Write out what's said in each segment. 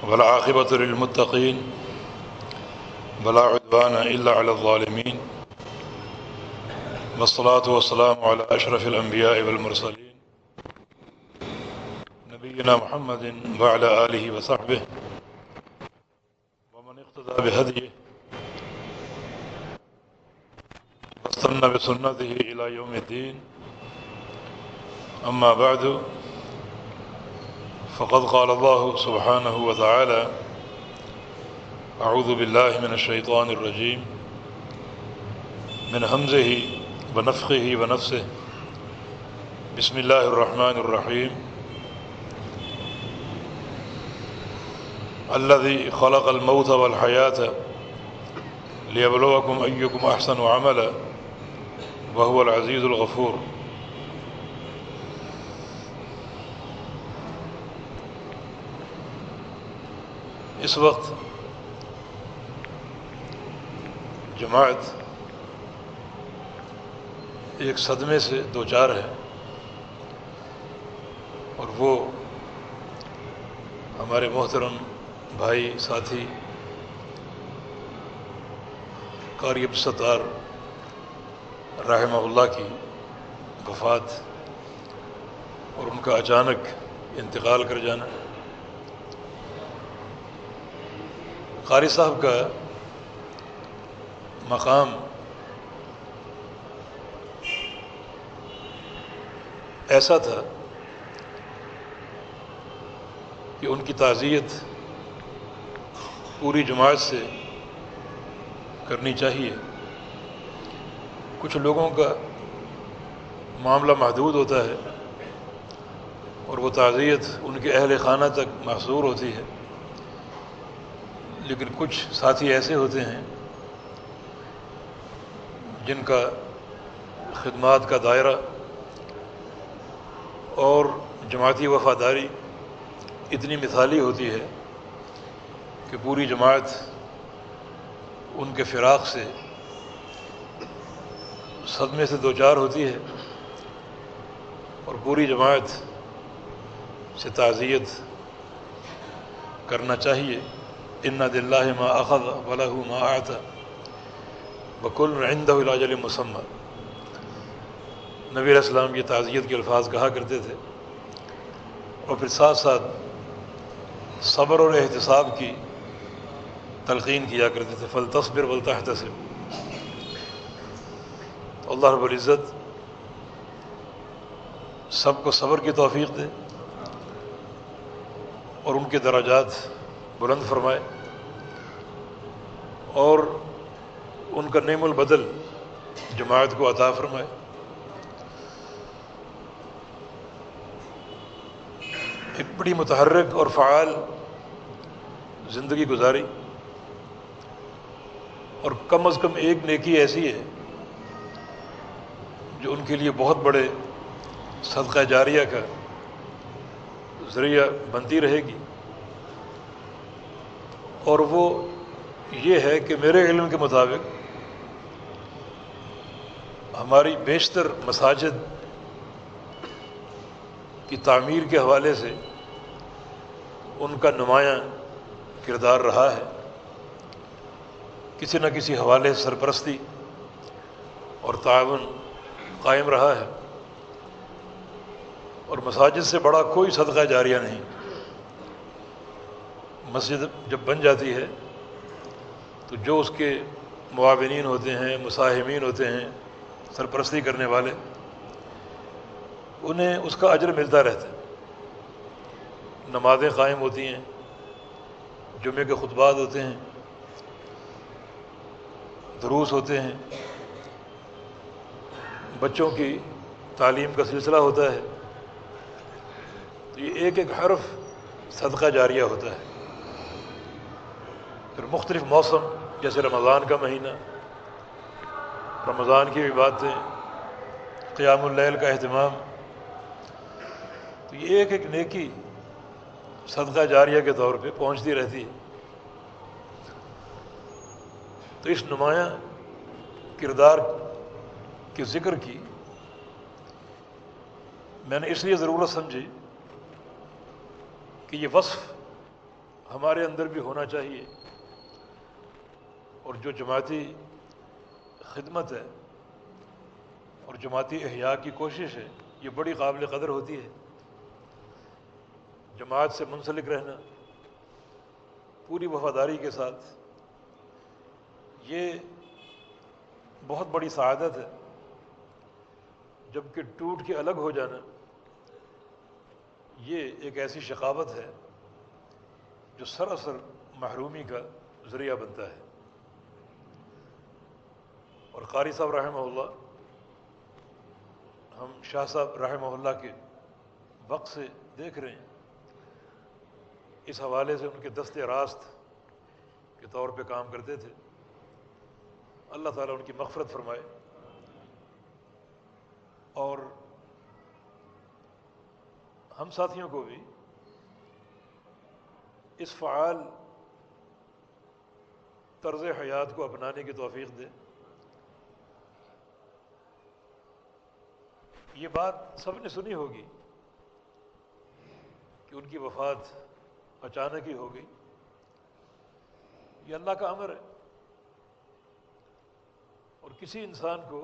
والعاقبة للمتقين ولا عدوان إلا على الظالمين والصلاة والسلام على أشرف الأنبياء والمرسلين نبينا محمد وعلى آله وصحبه ومن اقتدى بهديه واستنى بسنته إلى يوم الدين. أما بعد، فقد قال الله سبحانه وتعالى: أعوذ بالله من الشيطان الرجيم من همزه ونفخه ونفسه بسم الله الرحمن الرحيم الذي خلق الموت والحياة ليبلوكم أيكم أحسن عملا وهو العزيز الغفور. اس وقت جماعت ایک صدمے سے دوچار ہے، اور وہ ہمارے محترم بھائی ساتھی قاری عبدالستار رحمہ اللہ کی وفات اور ان کا اچانک انتقال کر جانا. قاری صاحب کا مقام ایسا تھا کہ ان کی تعزیت پوری جماعت سے کرنی چاہیے. کچھ لوگوں کا معاملہ محدود ہوتا ہے اور وہ تعزیت ان کے اہل خانہ تک محصور ہوتی ہے، لیکن کچھ ساتھی ایسے ہوتے ہیں جن کا خدمات کا دائرہ اور جماعتی وفاداری اتنی مثالی ہوتی ہے کہ پوری جماعت ان کے فراق سے صدمے سے دوچار ہوتی ہے اور پوری جماعت سے تعزیت کرنا چاہیے. ان للہ ما اخذ ولہ ما اعطى وکل عنده الی اجل مسمى. نبی علیہ السلام یہ تعزیت کے الفاظ کہا کرتے تھے، اور پھر ساتھ ساتھ صبر اور احتساب کی تلقین کیا کرتے تھے. فلتصبر ولتحتسب. اللہ رب العزت سب کو صبر کی توفیق دے اور ان کے درجات بلند فرمائے، اور ان کا نعم البدل جماعت کو عطا فرمائے. ایک بڑی متحرک اور فعال زندگی گزاری، اور کم از کم ایک نیکی ایسی ہے جو ان کے لیے بہت بڑے صدقہ جاریہ کا ذریعہ بنتی رہے گی، اور وہ یہ ہے کہ میرے علم کے مطابق ہماری بیشتر مساجد کی تعمیر کے حوالے سے ان کا نمایاں کردار رہا ہے. کسی نہ کسی حوالے سے سرپرستی اور تعاون قائم رہا ہے، اور مساجد سے بڑا کوئی صدقہ جاریہ نہیں. مسجد جب بن جاتی ہے تو جو اس کے معاونین ہوتے ہیں، مساہمین ہوتے ہیں، سرپرستی کرنے والے، انہیں اس کا اجر ملتا رہتا ہے. نمازیں قائم ہوتی ہیں، جمعے کے خطبات ہوتے ہیں، دروس ہوتے ہیں، بچوں کی تعلیم کا سلسلہ ہوتا ہے. تو یہ ایک ایک حرف صدقہ جاریہ ہوتا ہے. پھر مختلف موسم جیسے رمضان کا مہینہ، رمضان کی عبادتیں، قیام اللیل کا اہتمام، تو یہ ایک ایک نیکی صدقہ جاریہ کے طور پہ پہنچتی رہتی ہے. تو اس نمایاں کردار کے ذکر کی میں نے اس لیے ضرورت سمجھی کہ یہ وصف ہمارے اندر بھی ہونا چاہیے، اور جو جماعتی خدمت ہے اور جماعتی احیاء کی کوشش ہے، یہ بڑی قابل قدر ہوتی ہے۔ جماعت سے منسلک رہنا پوری وفاداری کے ساتھ، یہ بہت بڑی سعادت ہے۔ جبکہ ٹوٹ کے الگ ہو جانا، یہ ایک ایسی شقاوت ہے جو سراسر محرومی کا ذریعہ بنتا ہے۔ اور قاری صاحب رحمہ اللہ، ہم شاہ صاحب رحمہ اللہ کے وقت سے دیکھ رہے ہیں، اس حوالے سے ان کے دست راست کے طور پہ کام کرتے تھے۔ اللہ تعالیٰ ان کی مغفرت فرمائے۔ اور ہم ساتھیوں کو بھی اس فعال طرز حیات کو اپنانے کی توفیق دے۔ یہ بات سب نے سنی ہوگی کہ ان کی وفات اچانک ہی ہو گئی۔ یہ اللہ کا امر ہے، اور کسی انسان کو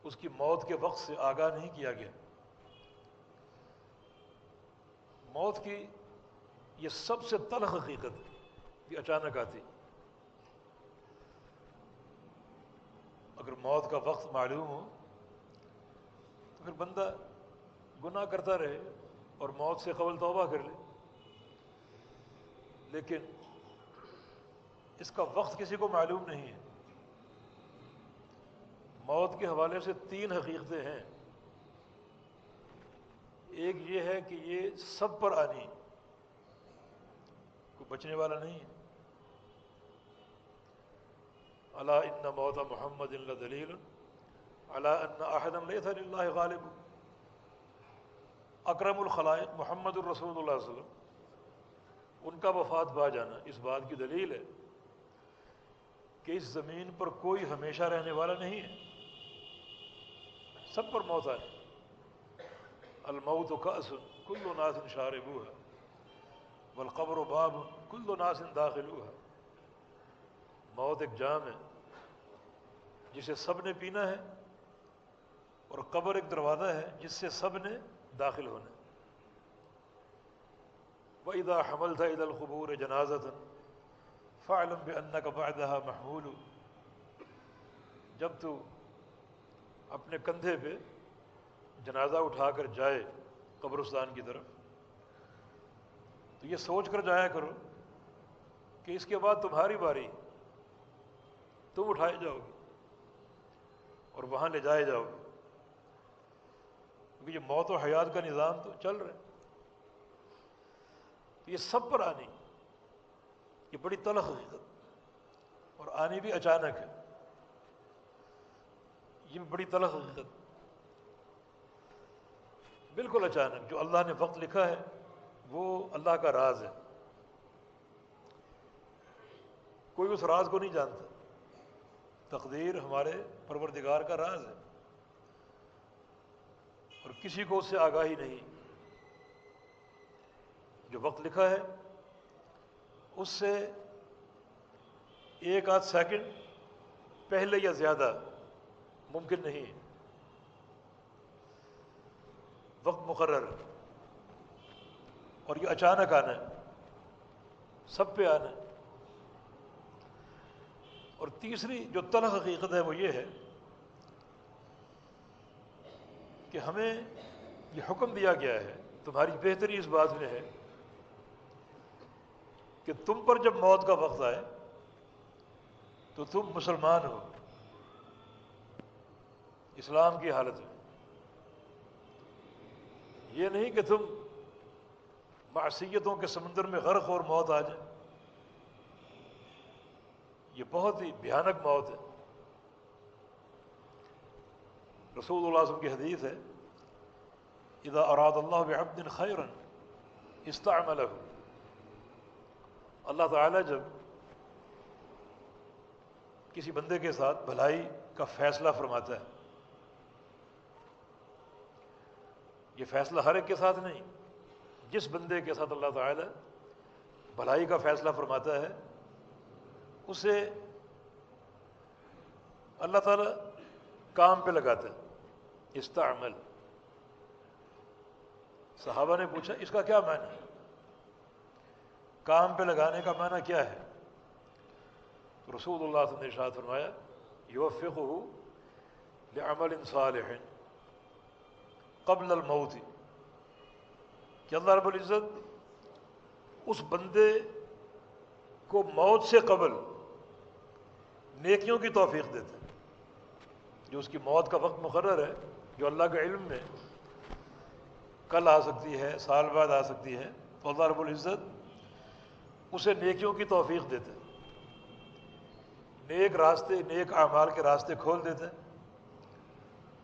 اس کی موت کے وقت سے آگاہ نہیں کیا گیا۔ موت کی یہ سب سے تلخ حقیقت یہ اچانک آتی۔ اگر موت کا وقت معلوم ہو تو پھر بندہ گناہ کرتا رہے اور موت سے قبل توبہ کر لے، لیکن اس کا وقت کسی کو معلوم نہیں ہے۔ موت کے حوالے سے 3 حقیقتیں ہیں۔ ایک یہ ہے کہ یہ سب پر آنی، کوئی بچنے والا نہیں ہے۔ الا ان موت محمد لدلیل علی ان احدا لیس للہ غالب۔ اکرم الخلائق محمد الرسول اللہ صلی اللہ علیہ وسلم، ان کا وفات پا جانا اس بات کی دلیل ہے کہ اس زمین پر کوئی ہمیشہ رہنے والا نہیں ہے، سب پر موت آئے۔ الموت کأس کل ناس شاربوها والقبر باب کل ناس داخلوها۔ موت ایک جام ہے جسے سب نے پینا ہے، اور قبر ایک دروازہ ہے جس سے سب نے داخل ہونا ہے۔ وَإِذَا حَمَلْتَ إِلَى الْقُبُورِ جَنَازَةً فَاعْلَمْ بِأَنَّكَ بَعْدَهَا مَحْمُولٌ۔ جب تو اپنے کندھے پہ جنازہ اٹھا کر جائے قبرستان کی طرف، تو یہ سوچ کر جایا کرو کہ اس کے بعد تمہاری باری، تم اٹھائے جاؤ گے اور وہاں لے جائے جاؤ گے، کیونکہ یہ موت و حیات کا نظام تو چل رہا ہے۔ تو یہ سب پر آنی، یہ بڑی تلخ حقیقت، اور آنی بھی اچانک ہے، یہ بھی بڑی تلخ حقیقت، بالکل اچانک۔ جو اللہ نے وقت لکھا ہے وہ اللہ کا راز ہے، کوئی اس راز کو نہیں جانتا۔ تقدیر ہمارے پروردگار کا راز ہے، اور کسی کو اس سے آگاہی نہیں۔ جو وقت لکھا ہے اس سے 1 آدھ سیکنڈ پہلے یا زیادہ ممکن نہیں ہے۔ وقت مقرر ہے، اور یہ اچانک آنا ہے، سب پہ آنا ہے۔ اور تیسری جو تلخ حقیقت ہے وہ یہ ہے کہ ہمیں یہ حکم دیا گیا ہے، تمہاری بہتری اس بات میں ہے کہ تم پر جب موت کا وقت آئے تو تم مسلمان ہو، اسلام کی حالت میں۔ یہ نہیں کہ تم معصیتوں کے سمندر میں غرق اور موت آ جائے، یہ بہت ہی بھیانک موت ہے۔ رسول اللہ صلی اللہ علیہ وسلم کی حدیث ہے، اذا اراد اللہ بعبد خیرا استعملہ۔ اللہ تعالیٰ جب کسی بندے کے ساتھ بھلائی کا فیصلہ فرماتا ہے، یہ فیصلہ ہر ایک کے ساتھ نہیں، جس بندے کے ساتھ اللہ تعالیٰ بھلائی کا فیصلہ فرماتا ہے اسے اللہ تعالیٰ کام پہ لگاتا ہے، استعمل۔ صحابہ نے پوچھا اس کا کیا معنی ہے؟ کام پہ لگانے کا معنی کیا ہے؟ تو رسول اللہ صلی اللہ علیہ وسلم نے ارشاد فرمایا یوفقہ لعمل صالح قبل الموت، کہ اللہ رب العزت اس بندے کو موت سے قبل نیکیوں کی توفیق دیتے ہیں۔ جو اس کی موت کا وقت مقرر ہے، جو اللہ کے علم میں کل آ سکتی ہے، سال بعد آ سکتی ہے، تو اللہ رب العزت اسے نیکیوں کی توفیق دیتے ہیں، نیک راستے، نیک اعمال کے راستے کھول دیتے ہیں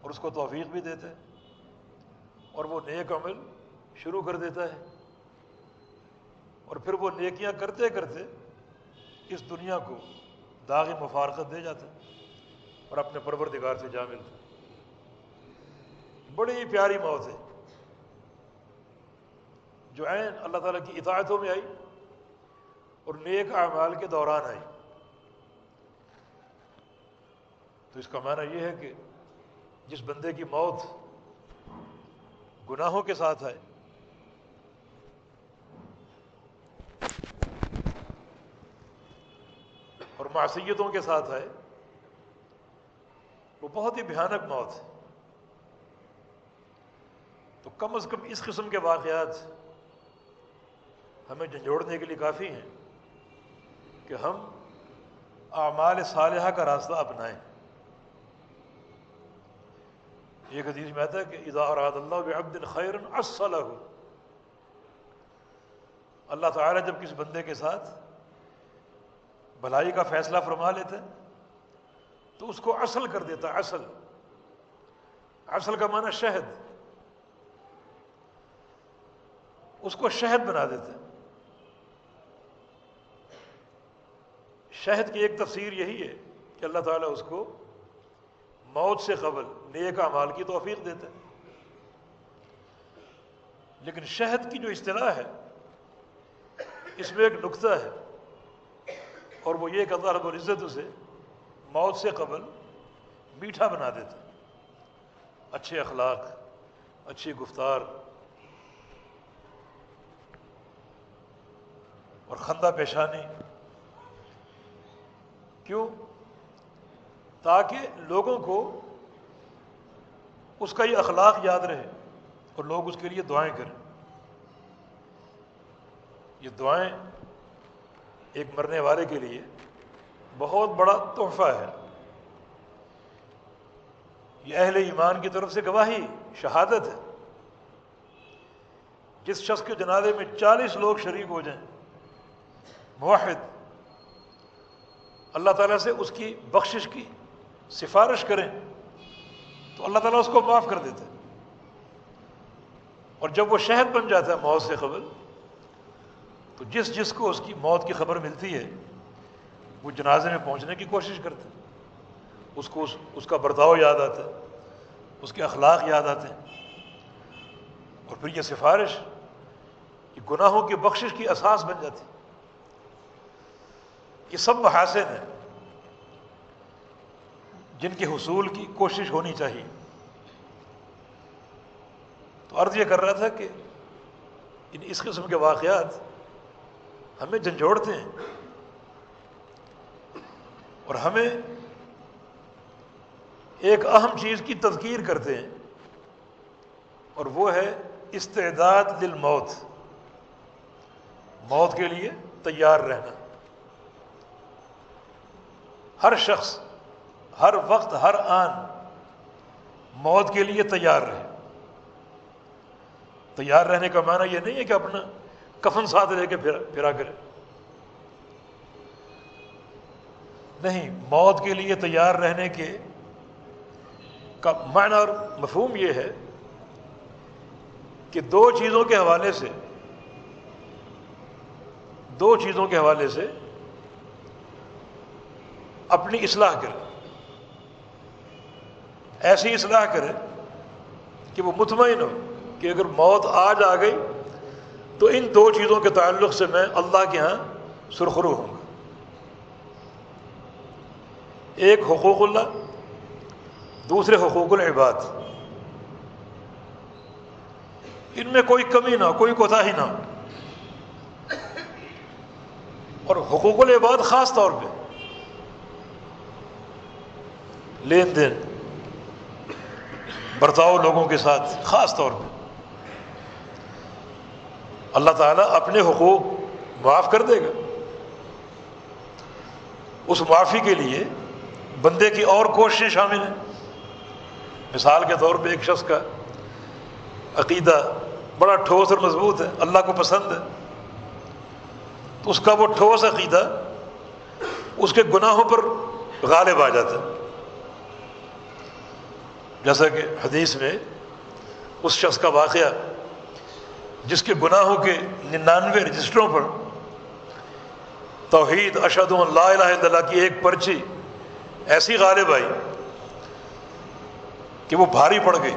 اور اس کو توفیق بھی دیتے ہیں، اور وہ نیک عمل شروع کر دیتا ہے، اور پھر وہ نیکیاں کرتے کرتے اس دنیا کو داغ مفارقت دے جاتا ہے اور اپنے پروردگار سے جا ملتا ہے۔ بڑی پیاری موت ہے جو عین اللہ تعالیٰ کی اطاعتوں میں آئی اور نیک اعمال کے دوران آئی۔ تو اس کا معنی یہ ہے کہ جس بندے کی موت گناہوں کے ساتھ آئے، اور معصیتوں کے ساتھ آئے، وہ بہت ہی بھیانک موت ہے۔ تو کم از کم اس قسم کے واقعات ہمیں جھنجھوڑنے کے لیے کافی ہیں کہ ہم اعمال صالحہ کا راستہ اپنائیں۔ ایک حدیث میں آتا ہے کہ اذا اراد اللہ بعبد خیرا عسلہ، اللہ تعالیٰ جب کسی بندے کے ساتھ بھلائی کا فیصلہ فرما لیتا ہے تو اس کو اصل کر دیتا ہے۔ اصل، اصل کا معنی شہد، اس کو شہد بنا دیتا ہے۔ شہد کی ایک تفسیر یہی ہے کہ اللہ تعالیٰ اس کو موت سے قبل نیک اعمال کی توفیق دیتا ہے۔ لیکن شہد کی جو اصطلاح ہے اس میں ایک نقطہ ہے، اور وہ یہ کہ اللہ رب العزت اسے موت سے قبل میٹھا بنا دیتا ہے۔ اچھے اخلاق، اچھی گفتار اور خندہ پیشانی، کیوں؟ تاکہ لوگوں کو اس کا یہ اخلاق یاد رہے اور لوگ اس کے لیے دعائیں کریں۔ یہ دعائیں ایک مرنے والے کے لیے بہت بڑا تحفہ ہے۔ یہ اہل ایمان کی طرف سے گواہی، شہادت ہے۔ جس شخص کے جنازے میں 40 لوگ شریک ہو جائیں، موحد، اللہ تعالیٰ سے اس کی بخشش کی سفارش کریں تو اللہ تعالیٰ اس کو معاف کر دیتا ہے۔ اور جب وہ شہد بن جاتا ہے موت سے قبل، تو جس کو اس کی موت کی خبر ملتی ہے وہ جنازے میں پہنچنے کی کوشش کرتا ہے، اس کو اس کا برتاؤ یاد آتا ہے، اس کے اخلاق یاد آتے ہیں، اور پھر یہ سفارش یہ گناہوں کی بخشش کی اساس بن جاتی ہے۔ یہ سب محاسن ہیں جن کے حصول کی کوشش ہونی چاہیے۔ تو عرض یہ کر رہا تھا کہ اس قسم کے واقعات ہمیں جھنجھوڑتے ہیں اور ہمیں ایک اہم چیز کی تذکیر کرتے ہیں، اور وہ ہے استعداد للموت، موت کے لیے تیار رہنا۔ ہر شخص ہر وقت ہر آن موت کے لیے تیار رہے۔ تیار رہنے کا معنی یہ نہیں ہے کہ اپنا کفن ساتھ لے کے پھرا کرے، نہیں، موت کے لیے تیار رہنے کے کا معنی اور مفہوم یہ ہے کہ دو چیزوں کے حوالے سے اپنی اصلاح کرے، ایسی اصلاح کرے کہ وہ مطمئن ہو کہ اگر موت آج آ گئی تو ان دو چیزوں کے تعلق سے میں اللہ کے ہاں سرخرو ہوں گا. ایک حقوق اللہ، دوسرے حقوق العباد. ان میں کوئی کمی نہ ہو، کوئی کوتاہی نہ ہو. اور حقوق العباد خاص طور پہ لین دین، برتاؤ لوگوں کے ساتھ خاص طور پہ اللہ تعالیٰ اپنے حقوق معاف کر دے گا. اس معافی کے لیے بندے کی اور کوششیں شامل ہیں. مثال کے طور پہ ایک شخص کا عقیدہ بڑا ٹھوس اور مضبوط ہے، اللہ کو پسند ہے، تو اس کا وہ ٹھوس عقیدہ اس کے گناہوں پر غالب آ جاتا ہے. جیسا کہ حدیث میں اس شخص کا واقعہ جس کے گناہوں کے 99 رجسٹروں پر توحید اشہد ان لا الہ الا اللہ کی ایک پرچی ایسی غالب آئی کہ وہ بھاری پڑ گئی،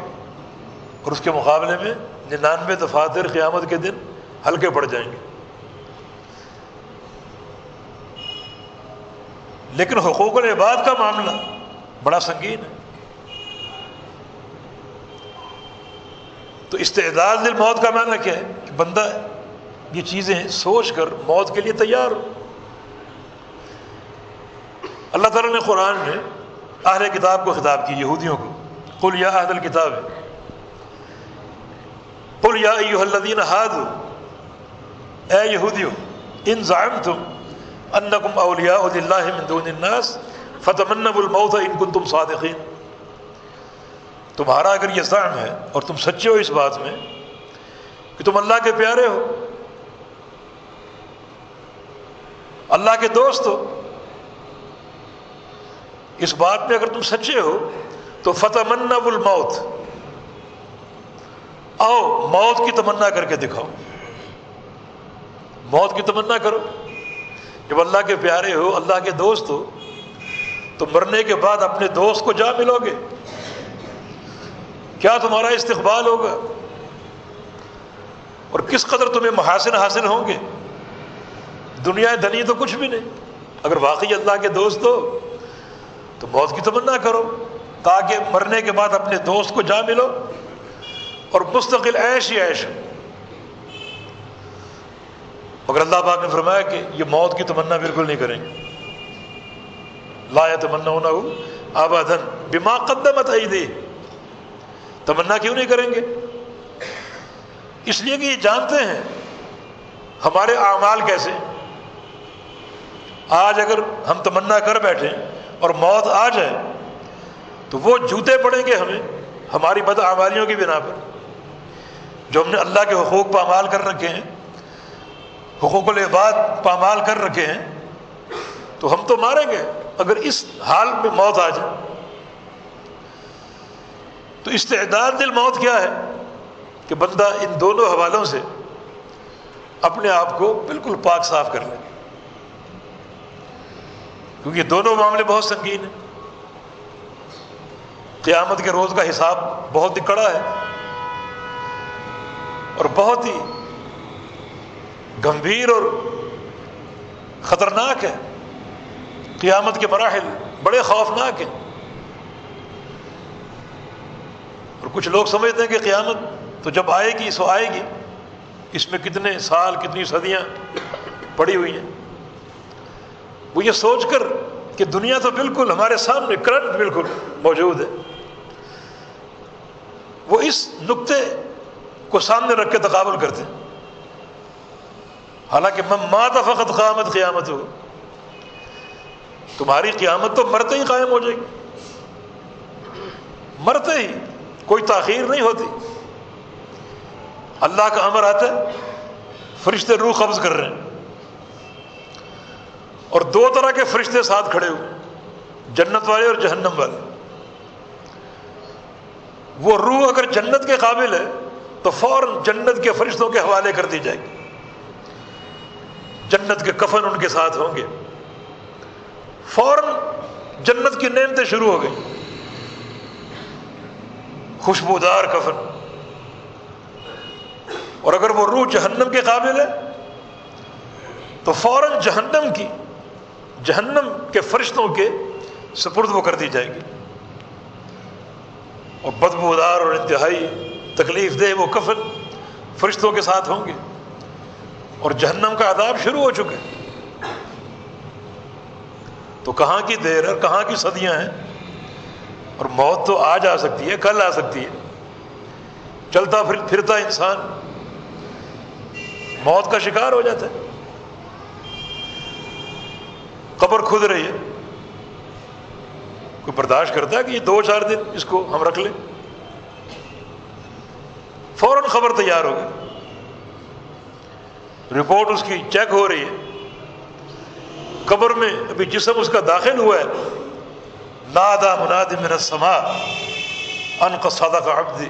اور اس کے مقابلے میں 99 دفاتر قیامت کے دن ہلکے پڑ جائیں گے. لیکن حقوق العباد کا معاملہ بڑا سنگین ہے. تو استعداد للموت کا معنی کیا ہے؟ کہ بندہ یہ چیزیں سوچ کر موت کے لیے تیار ہو. اللہ تعالیٰ نے قرآن میں اہل کتاب کو خطاب کی، یہودیوں کو. قل یا اہل الکتاب، قل یا ایھا الذین ھادوا، اے یہودیو، ان زعمتم انکم اولیاء للہ من دون الناس فتمنوا الموت ان کنتم صادقین. تمہارا اگر یہ زعم ہے اور تم سچے ہو اس بات میں کہ تم اللہ کے پیارے ہو، اللہ کے دوست ہو، اس بات میں اگر تم سچے ہو تو فتمنوا الموت، آؤ موت کی تمنا کر کے دکھاؤ. موت کی تمنا کرو. جب اللہ کے پیارے ہو، اللہ کے دوست ہو، تو مرنے کے بعد اپنے دوست کو جا ملو گے. کیا تمہارا استقبال ہوگا اور کس قدر تمہیں محاسن حاصل ہوں گے. دنیا دنی تو کچھ بھی نہیں. اگر واقعی اللہ کے دوست ہو تو موت کی تمنا کرو تاکہ مرنے کے بعد اپنے دوست کو جا ملو اور مستقل عیش ہی عیش ہو. مگر اللہ پاک نے فرمایا کہ یہ موت کی تمنا بالکل نہیں کریں گے. لا یتمنونہ ابدا بما قدمت ایدیہم. تمنا کیوں نہیں کریں گے؟ اس لیے کہ یہ جانتے ہیں ہمارے اعمال کیسے. آج اگر ہم تمنا کر بیٹھیں اور موت آ جائے تو وہ جوتے پڑیں گے ہمیں ہماری بداعمالیوں کی بنا پر. جو ہم نے اللہ کے حقوق پامال کر رکھے ہیں، حقوق العباد پامال کر رکھے ہیں، تو ہم تو ماریں گے اگر اس حال میں موت آ جائے. تو استعداد للموت کیا ہے؟ کہ بندہ ان دونوں حوالوں سے اپنے آپ کو بالکل پاک صاف کر لے، کیونکہ دونوں معاملے بہت سنگین ہیں. قیامت کے روز کا حساب بہت ہی کڑا ہے اور بہت ہی گمبھیر اور خطرناک ہے. قیامت کے مراحل بڑے خوفناک ہیں. اور کچھ لوگ سمجھتے ہیں کہ قیامت تو جب آئے گی سو آئے گی، اس میں کتنے سال کتنی صدیاں پڑی ہوئی ہیں. وہ یہ سوچ کر کہ دنیا تو بالکل ہمارے سامنے کرنٹ بالکل موجود ہے، وہ اس نقطے کو سامنے رکھ کے تقابل کرتے ہیں. حالانکہ من مات فقط قامت قیامت ہو، تمہاری قیامت تو مرتے ہی قائم ہو جائے گی. مرتے ہی، کوئی تاخیر نہیں ہوتی. اللہ کا امر آتا ہے، فرشتے روح قبض کر رہے ہیں اور دو طرح کے فرشتے ساتھ کھڑے ہوئے، جنت والے اور جہنم والے. وہ روح اگر جنت کے قابل ہے تو فوراً جنت کے فرشتوں کے حوالے کر دی جائے گی. جنت کے کفن ان کے ساتھ ہوں گے. فوراً جنت کی نعمتیں شروع ہو گئی. خوشبودار کفن اور اگر وہ روح جہنم کے قابل ہے تو فوراً جہنم کے فرشتوں کے سپرد وہ کر دی جائے گی، اور بدبودار اور انتہائی تکلیف دہ وہ کفن فرشتوں کے ساتھ ہوں گے، اور جہنم کا عذاب شروع ہو چکے۔ تو کہاں کی دیر ہے، کہاں کی صدیاں ہیں، اور موت تو آج آ سکتی ہے، کل آ سکتی ہے۔ چلتا پھرتا انسان موت کا شکار ہو جاتا ہے۔ قبر کھود رہی ہے، کوئی برداشت کرتا ہے کہ یہ 2-4 دن اس کو ہم رکھ لیں؟ فوراً خبر تیار ہو گئی، رپورٹ اس کی چیک ہو رہی ہے، قبر میں ابھی جسم اس کا داخل ہوا ہے، نادى مناد من السماء ان قد صدق عبدي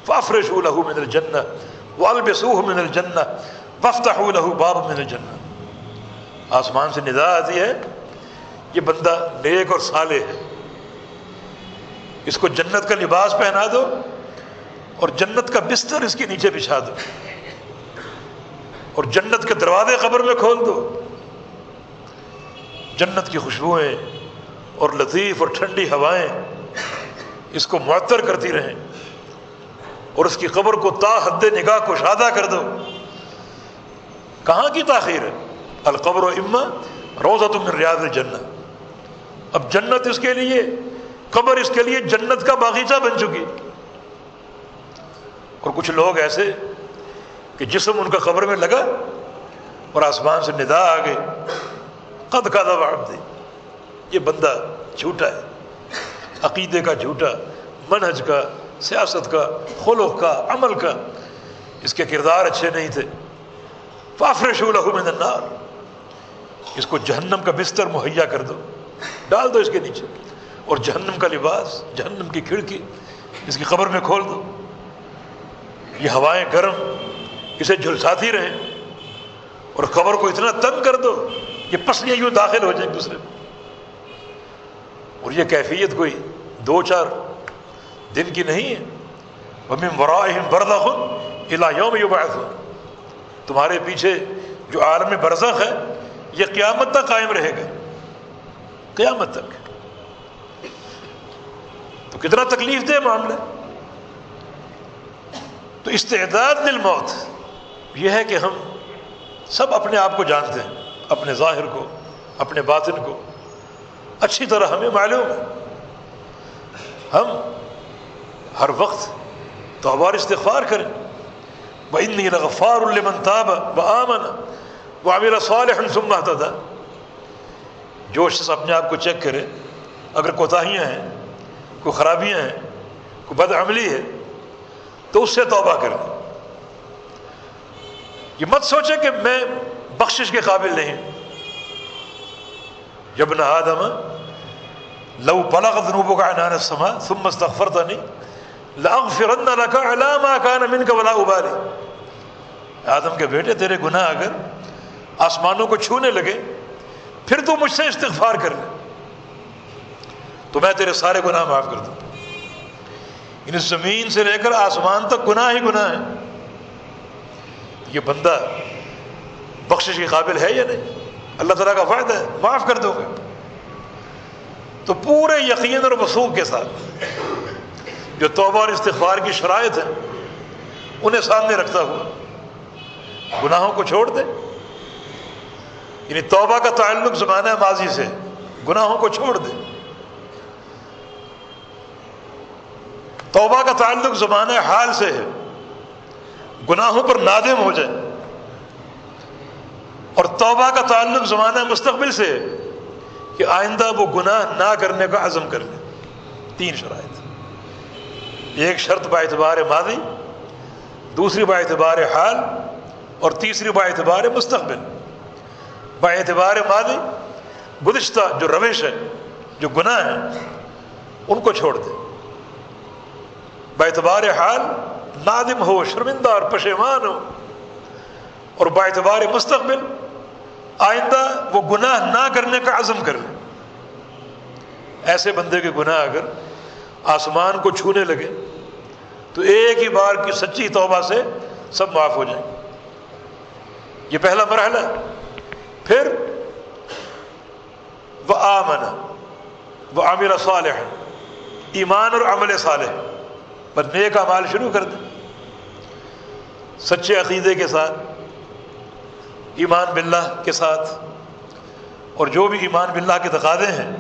فافرشوا له من الجنة والبسوه من الجنة وافتحوا له بابا من الجنة۔ آسمان سے ندا آتی ہے، یہ بندہ نیک اور صالح ہے، اس کو جنت کا لباس پہنا دو اور جنت کا بستر اس کے نیچے بچھا دو، اور جنت کے دروازے قبر میں کھول دو، جنت کی خوشبوئیں اور لطیف اور ٹھنڈی ہوائیں اس کو معطر کرتی رہیں، اور اس کی قبر کو تا حد نگاہ کشادہ کر دو۔ کہاں کی تاخیر ہے؟ القبر اما روضۃ من ریاض الجنہ، اب جنت اس کے لیے، قبر اس کے لیے جنت کا باغیچہ بن چکی۔ اور کچھ لوگ ایسے کہ جسم ان کا قبر میں لگا اور آسمان سے ندا آ گئی، قد کذب عبدی، یہ بندہ جھوٹا ہے، عقیدے کا جھوٹا، منہج کا، سیاست کا، خلق کا، عمل کا، اس کے کردار اچھے نہیں تھے۔ فافرشوا له من النار، اس کو جہنم کا بستر مہیا کر دو، ڈال دو اس کے نیچے، اور جہنم کا لباس، جہنم کی کھڑکی اس کی قبر میں کھول دو، یہ ہوائیں گرم اسے جھلساتی رہیں، اور قبر کو اتنا تنگ کر دو کہ پسلیاں یوں داخل ہو جائیں دوسرے میں۔ اور یہ کیفیت کوئی 2-4 دن کی نہیں ہے۔ وَمِن وَرَائِهِمْ بَرْزَخٌ إِلَىٰ يَوْمِ يُبْعَثُونَ، تمہارے پیچھے جو عالم برزخ ہے یہ قیامت تک قائم رہے گا، قیامت تک۔ تو کتنا تکلیف دہ معاملہ۔ تو استعداد للموت یہ ہے کہ ہم سب اپنے آپ کو جانتے ہیں، اپنے ظاہر کو، اپنے باطن کو اچھی طرح ہمیں معلوم ہے، ہم ہر وقت توبہ اور استغفار کریں۔ وَإِنِّي لَغَفَّارٌ لِمَن تَابَ وَآمَنَ وَعَمِلَ صَالِحًا ثُمَّ اهْتَدَىٰ، جو شخص اپنے آپ کو چیک کرے، اگر کوتاہیاں ہیں، کوئی خرابیاں ہیں، کوئی بد عملی ہے تو اس سے توبہ کریں۔ یہ مت سوچے کہ میں بخشش کے قابل نہیں، یا ابن آدم لو بلغت ذنوبك عنان السماء ثم استغفرتني لأغفرن لك على ما كان منك ولا أبالي، آدم کے بیٹے تیرے گناہ اگر آسمانوں کو چھونے لگے پھر تو مجھ سے استغفار کر لے تو میں تیرے سارے گناہ معاف کر دوں۔ یعنی زمین سے لے کر آسمان تک گناہ ہی گناہ ہے، یہ بندہ بخشش کے قابل ہے یا نہیں؟ اللہ تعالیٰ کا وعدہ ہے معاف کر دو گے۔ تو پورے یقین اور وثوق کے ساتھ جو توبہ اور استغفار کی شرائط ہیں انہیں سامنے رکھتا ہوا گناہوں کو چھوڑ دے۔ یعنی توبہ کا تعلق زمانہ ماضی سے، گناہوں کو چھوڑ دے۔ توبہ کا تعلق زمانہ حال سے ہے، گناہوں پر نادم ہو جائے۔ اور توبہ کا تعلق زمانہ مستقبل سے ہے کہ آئندہ وہ گناہ نہ کرنے کا عزم کر لے۔ 3 شرائط، ایک شرط باعتبار ماضی، دوسری باعتبار حال، اور تیسری باعتبار مستقبل۔ باعتبار ماضی گزشتہ جو روش ہے، جو گناہ ہیں ان کو چھوڑ دے۔ باعتبار حال نادم ہو، شرمندہ اور پشیمان ہو، اور باعتبار مستقبل آئندہ وہ گناہ نہ کرنے کا عزم کر لے۔ ایسے بندے کے گناہ اگر آسمان کو چھونے لگے تو ایک ہی بار کی سچی توبہ سے سب معاف ہو جائیں. یہ پہلا مرحلہ. پھر وآمن وعمل صالحا، ایمان اور عمل صالح، پر نیک اعمال شروع کر دیں سچے عقیدے کے ساتھ، ایمان باللہ کے ساتھ، اور جو بھی ایمان باللہ کے تقاضے ہیں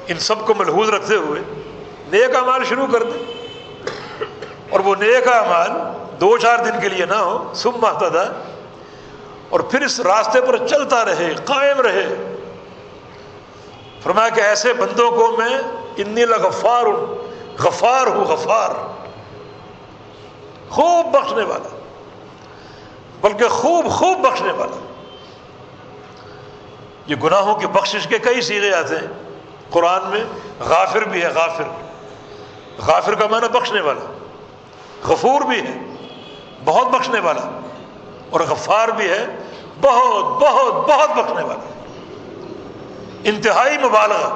ان سب کو ملحوظ رکھتے ہوئے نیک اعمال شروع کر دیں. اور وہ نیک اعمال 2-4 دن کے لیے نہ ہو، ثم اہتدی، اور پھر اس راستے پر چلتا رہے، قائم رہے. فرمایا کہ ایسے بندوں کو میں انی لغفار غفار ہوں، غفار، خوب بخشنے والا، بلکہ خوب خوب بخشنے والا. یہ گناہوں کی بخشش کے کئی صیغے آتے ہیں قرآن میں. غافر بھی ہے، غافر، غافر کا معنی بخشنے والا، غفور بھی ہے بہت بخشنے والا، اور غفار بھی ہے بہت بہت بہت بخشنے والا، انتہائی مبالغہ.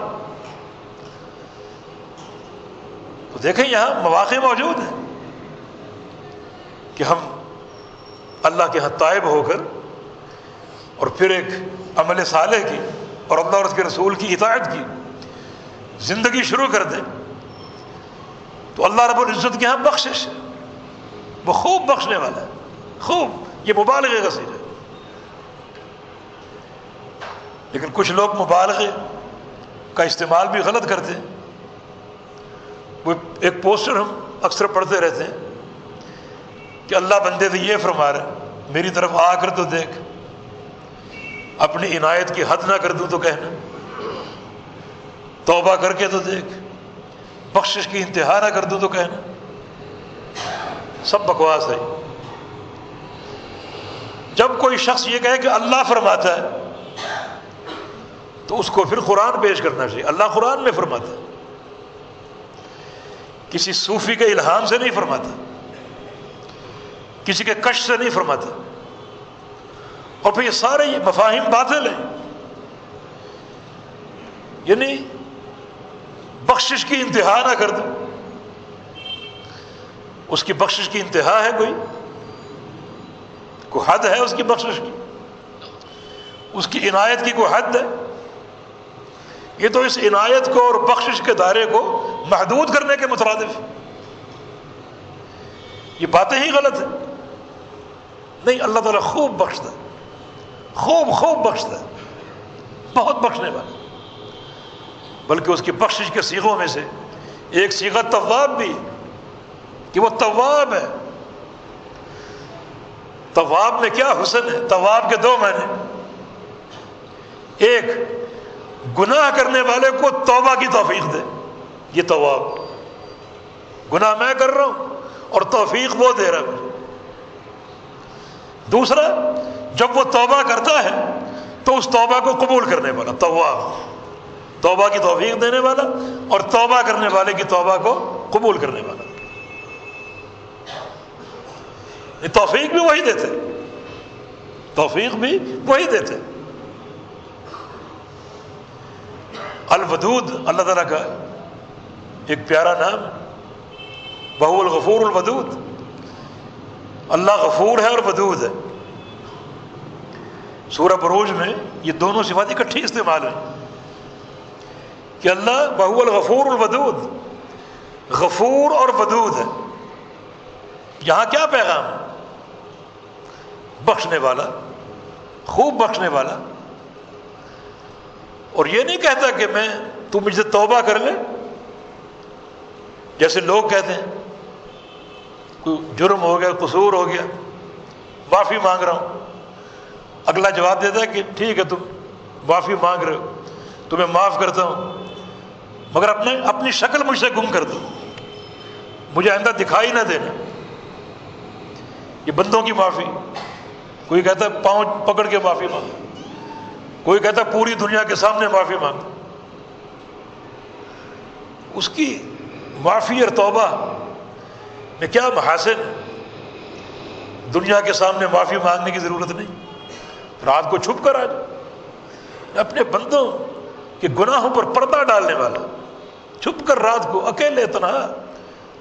تو دیکھیں یہاں مواقع موجود ہیں کہ ہم اللہ کے ہاں تائب ہو کر اور پھر ایک عمل صالح کی اور اللہ اور اس کے رسول کی اطاعت کی زندگی شروع کر دیں. تو اللہ رب العزت کے ہاں بخشش ہے، وہ خوب بخشنے والا ہے، خوب. یہ مبالغے کا صیغہ ہے. لیکن کچھ لوگ مبالغے کا استعمال بھی غلط کرتے ہیں. وہ ایک پوسٹر ہم اکثر پڑھتے رہتے ہیں کہ اللہ بندے سے یہ فرما رہا ہے، میری طرف آ کر تو دیکھ، اپنی عنایت کی حد نہ کر دوں تو کہنا، توبہ کر کے تو دیکھ، بخشش کی انتہا نہ کر دوں تو کہنا. سب بکواس ہے. جب کوئی شخص یہ کہے کہ اللہ فرماتا ہے تو اس کو پھر قرآن پیش کرنا چاہیے. اللہ قرآن میں فرماتا ہے، کسی صوفی کے الہام سے نہیں فرماتا، کسی کے کش سے نہیں فرماتا. اور پھر یہ سارے مفاہیم باطل ہیں. یعنی بخشش کی انتہا نہ کر دو. اس کی بخشش کی انتہا ہے کوئی حد ہے اس کی بخشش کی، اس کی عنایت کی کوئی حد ہے. یہ تو اس عنایت کو اور بخشش کے دائرے کو محدود کرنے کے مترادف. یہ باتیں ہی غلط ہیں. نہیں، اللہ تعالیٰ خوب بخشتا ہے، خوب خوب بخشتا ہے، بہت بخشنے والا. بلکہ اس کی بخشش کے صیغوں میں سے ایک صیغہ تواب بھی، کہ وہ تواب ہے. تواب میں کیا حسن ہے. تواب کے 2 معنی. ایک، گناہ کرنے والے کو توبہ کی توفیق دے، یہ تواب. گناہ میں کر رہا ہوں اور توفیق وہ دے رہا ہے. دوسرا، جب وہ توبہ کرتا ہے تو اس توبہ کو قبول کرنے والا، تواب، توبہ کی توفیق دینے والا اور توبہ کرنے والے کی توبہ کو قبول کرنے والا. توفیق بھی وہی دیتے، توفیق بھی وہی دیتے. الودود اللہ تعالیٰ کا ایک پیارا نام، وہو الغفور الودود. اللہ غفور ہے اور ودود ہے. سورہ بروج میں یہ دونوں صفات اکٹھی استعمال ہیں کہ اللہ وہو الغفور الودود، غفور اور ودود ہے. یہاں کیا پیغام ہے؟ بخشنے والا، خوب بخشنے والا. اور یہ نہیں کہتا کہ تو مجھ سے توبہ کر لے، جیسے لوگ کہتے ہیں کوئی جرم ہو گیا، قصور ہو گیا، معافی مانگ رہا ہوں. اگلا جواب دیتا ہے کہ ٹھیک ہے تم معافی مانگ رہے ہو، تمہیں معاف کرتا ہوں، مگر اپنی شکل مجھ سے گم کر دو، مجھے آئندہ دکھائی نہ دینا. یہ بندوں کی معافی. کوئی کہتا ہے پاؤں پکڑ کے معافی مانگو، کوئی کہتا ہے پوری دنیا کے سامنے معافی مانگو. اس کی معافی اور توبہ میں کیا محاسن. دنیا کے سامنے معافی مانگنے کی ضرورت نہیں، رات کو چھپ کر آ جاؤ. اپنے بندوں کے گناہوں پر پردہ ڈالنے والا، چھپ کر رات کو اکیلے تنہا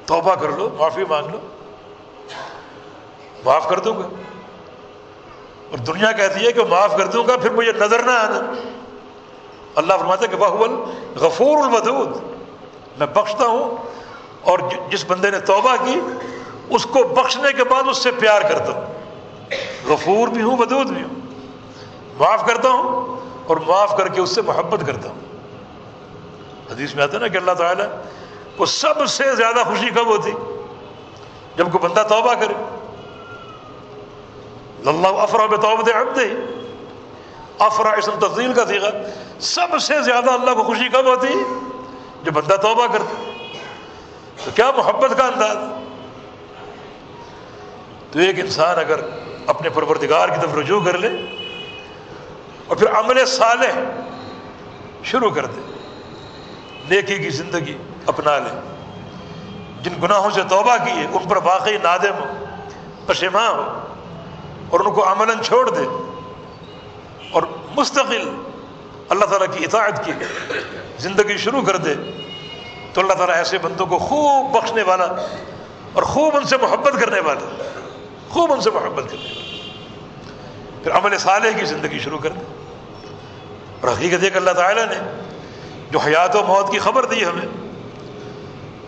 توبہ کر لو، معافی مانگ لو. معاف کر دوں گا، اور دنیا کہتی ہے کہ معاف کر دوں گا پھر مجھے نظر نہ آنا۔ اللہ فرماتا ہے کہ وَهُوَ الْغَفُورُ الْوَدُودُ، میں بخشتا ہوں، اور جس بندے نے توبہ کی اس کو بخشنے کے بعد اس سے پیار کرتا ہوں، غفور بھی ہوں ودود بھی ہوں، معاف کرتا ہوں اور معاف کر کے اس سے محبت کرتا ہوں۔ حدیث میں آتا ہے نا کہ اللہ تعالیٰ کو سب سے زیادہ خوشی کب ہوتی؟ جب کوئی بندہ توبہ کرے۔ اللہ افرح بتوبۃ عبدہ، افرح اسم تفضیل کا صیغہ، سب سے زیادہ اللہ کو خوشی کب ہوتی؟ جب بندہ توبہ کرتا۔ تو کیا محبت کا انداز! تو ایک انسان اگر اپنے پروردگار کی طرف رجوع کر لے اور پھر عمل صالح شروع کر دے، نیکی کی زندگی اپنا لے، جن گناہوں سے توبہ کی ہے ان پر واقعی نادم ہو، پشیماں ہو، اور ان کو عملاً چھوڑ دے، اور مستقل اللہ تعالیٰ کی اطاعت کی زندگی شروع کر دے، تو اللہ تعالیٰ ایسے بندوں کو خوب بخشنے والا اور خوب ان سے محبت کرنے والا، خوب ان سے محبت کرنے والا، پھر عمل صالح کی زندگی شروع کر دے۔ اور حقیقت ہے کہ اللہ تعالیٰ نے جو حیات و موت کی خبر دی ہمیں،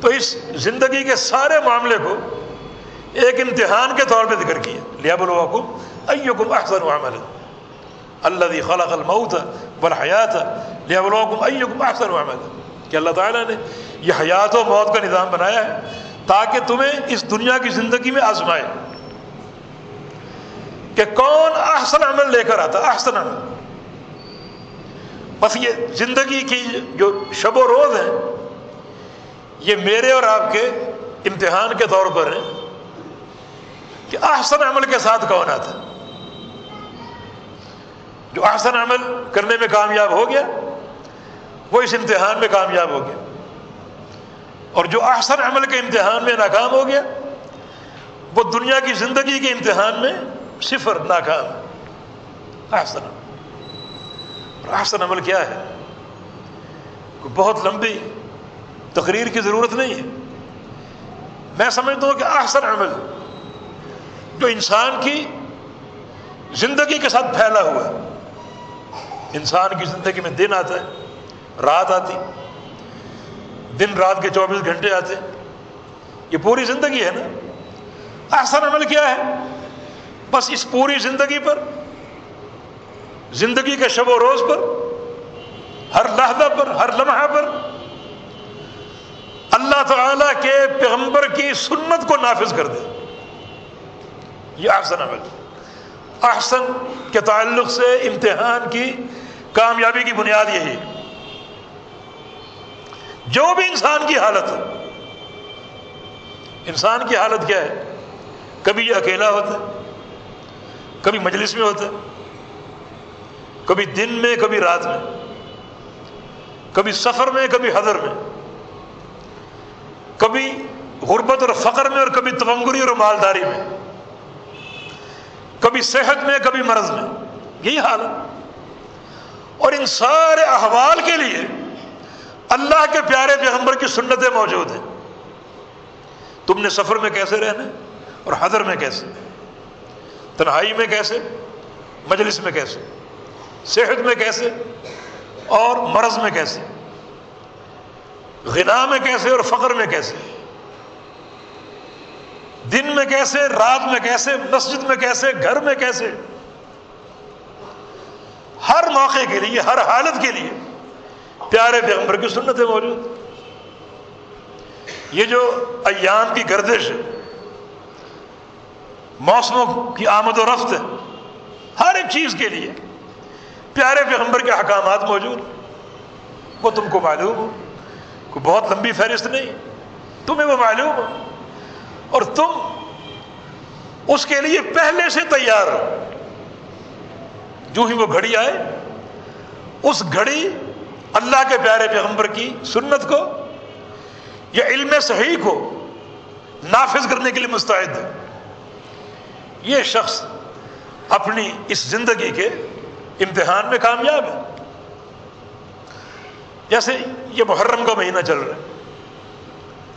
تو اس زندگی کے سارے معاملے کو ایک امتحان کے طور پہ ذکر کیا، لِيَبْلُوَكُمْ أَيُّكُمْ أَحْسَنُ عَمَلًا، الَّذِي خَلَقَ الْمَوْتَ وَالْحَيَاةَ لِيَبْلُوَكُمْ أَيُّكُمْ أَحْسَنُ عَمَلًا، کہ اللہ تعالیٰ نے یہ حیات و موت کا نظام بنایا ہے تاکہ تمہیں اس دنیا کی زندگی میں آزمائے کہ کون احسن عمل لے کر آتا، احسن عمل۔ بس یہ زندگی کی جو شب و روز ہیں یہ میرے اور آپ کے امتحان کے طور پر ہیں کہ احسن عمل کے ساتھ کون آتا ہے۔ جو احسن عمل کرنے میں کامیاب ہو گیا وہ اس امتحان میں کامیاب ہو گیا، اور جو احسن عمل کے امتحان میں ناکام ہو گیا وہ دنیا کی زندگی کے امتحان میں صفر، ناکام۔ احسن عمل، اور احسن عمل کیا ہے؟ کوئی بہت لمبی تقریر کی ضرورت نہیں ہے، میں سمجھتا ہوں کہ احسن عمل جو انسان کی زندگی کے ساتھ پھیلا ہوا ہے، انسان کی زندگی میں دن آتا ہے، رات آتی، دن رات کے 24 گھنٹے آتے، یہ پوری زندگی ہے نا۔ احسن عمل کیا ہے؟ بس اس پوری زندگی پر، زندگی کے شب و روز پر، ہر لحظہ پر، ہر لمحہ پر اللہ تعالیٰ کے پیغمبر کی سنت کو نافذ کر دے، یہ احسن عمل۔ احسن کے تعلق سے امتحان کی کامیابی کی بنیاد یہی ہے۔ جو بھی انسان کی حالت ہے، انسان کی حالت کیا ہے؟ کبھی یہ اکیلا ہوتا ہے، کبھی مجلس میں ہوتا ہے، کبھی دن میں کبھی رات میں، کبھی سفر میں کبھی حضر میں، کبھی غربت اور فقر میں اور کبھی تونگری اور مالداری میں، کبھی صحت میں کبھی مرض میں، یہی حال ہے۔ اور ان سارے احوال کے لیے اللہ کے پیارے پیغمبر کی سنتیں موجود ہیں۔ تم نے سفر میں کیسے رہنا اور حضر میں کیسے، تنہائی میں کیسے، مجلس میں کیسے، صحت میں کیسے اور مرض میں کیسے، غنا میں کیسے اور فقر میں کیسے، دن میں کیسے، رات میں کیسے، مسجد میں کیسے، گھر میں کیسے، ہر موقع کے لیے، ہر حالت کے لیے پیارے پیغمبر کی سنتیں موجود۔ یہ جو ایام کی گردش ہے، موسموں کی آمد و رفت ہے، ہر ایک چیز کے لیے پیارے پیغمبر کے احکامات موجود، وہ تم کو معلوم ہو، کوئی بہت لمبی فہرست نہیں، تمہیں وہ معلوم ہو، اور تم اس کے لیے پہلے سے تیار ہو۔ جو ہی وہ گھڑی آئے، اس گھڑی اللہ کے پیارے پیغمبر کی سنت کو یا علم صحیح کو نافذ کرنے کے لیے مستعد ہے۔ یہ شخص اپنی اس زندگی کے امتحان میں کامیاب ہے۔ جیسے یہ محرم کا مہینہ چل رہا ہے،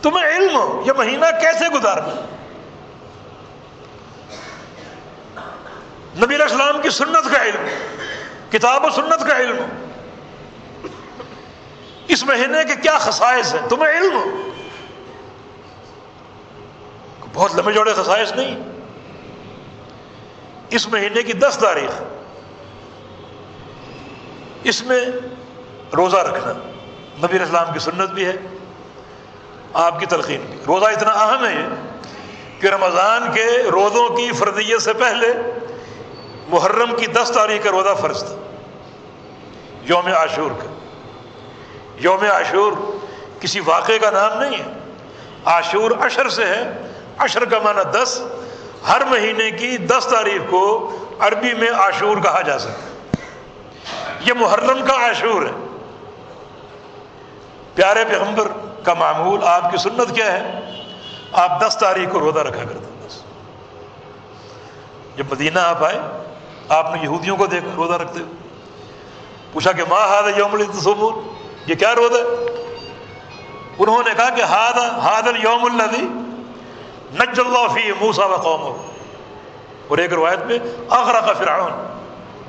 تمہیں علم ہو یہ مہینہ کیسے گزارنا، نبی علیہ السلام کی سنت کا علم، کتاب و سنت کا علم، اس مہینے کے کیا خصائص ہیں تمہیں علم ہو، بہت لمبے جوڑے خصائص نہیں، اس مہینے کی 10 تاریخ، اس میں روزہ رکھنا نبی علیہ السلام کی سنت بھی ہے، آپ کی تلقین بھی۔ روزہ اتنا اہم ہے کہ رمضان کے روزوں کی فرضیت سے پہلے محرم کی 10 تاریخ کا روزہ فرض تھا، یوم عاشور کا۔ یوم عاشور کسی واقعے کا نام نہیں ہے، عاشور عشر سے ہے، عشر کا معنی 10، ہر مہینے کی 10 تاریخ کو عربی میں عاشور کہا جا سکتا ہے، یہ محرم کا عاشور ہے۔ پیارے پیغمبر کا معمول، آپ کی سنت کیا ہے؟ آپ 10 تاریخ کو روزہ رکھا کرتے ہیں۔ بس جب مدینہ آپ آئے، آپ نے یہودیوں کو دیکھا روزہ رکھتے ہوئے، پوچھا کہ ما ھذا یوم الذی تصومون، یہ کیا روزہ ہے؟ انہوں نے کہا کہ ھذا الیوم الذی نجی اللہ فیہ موسیٰ وقومہ، اور ایک روایت میں اغرق فرعون،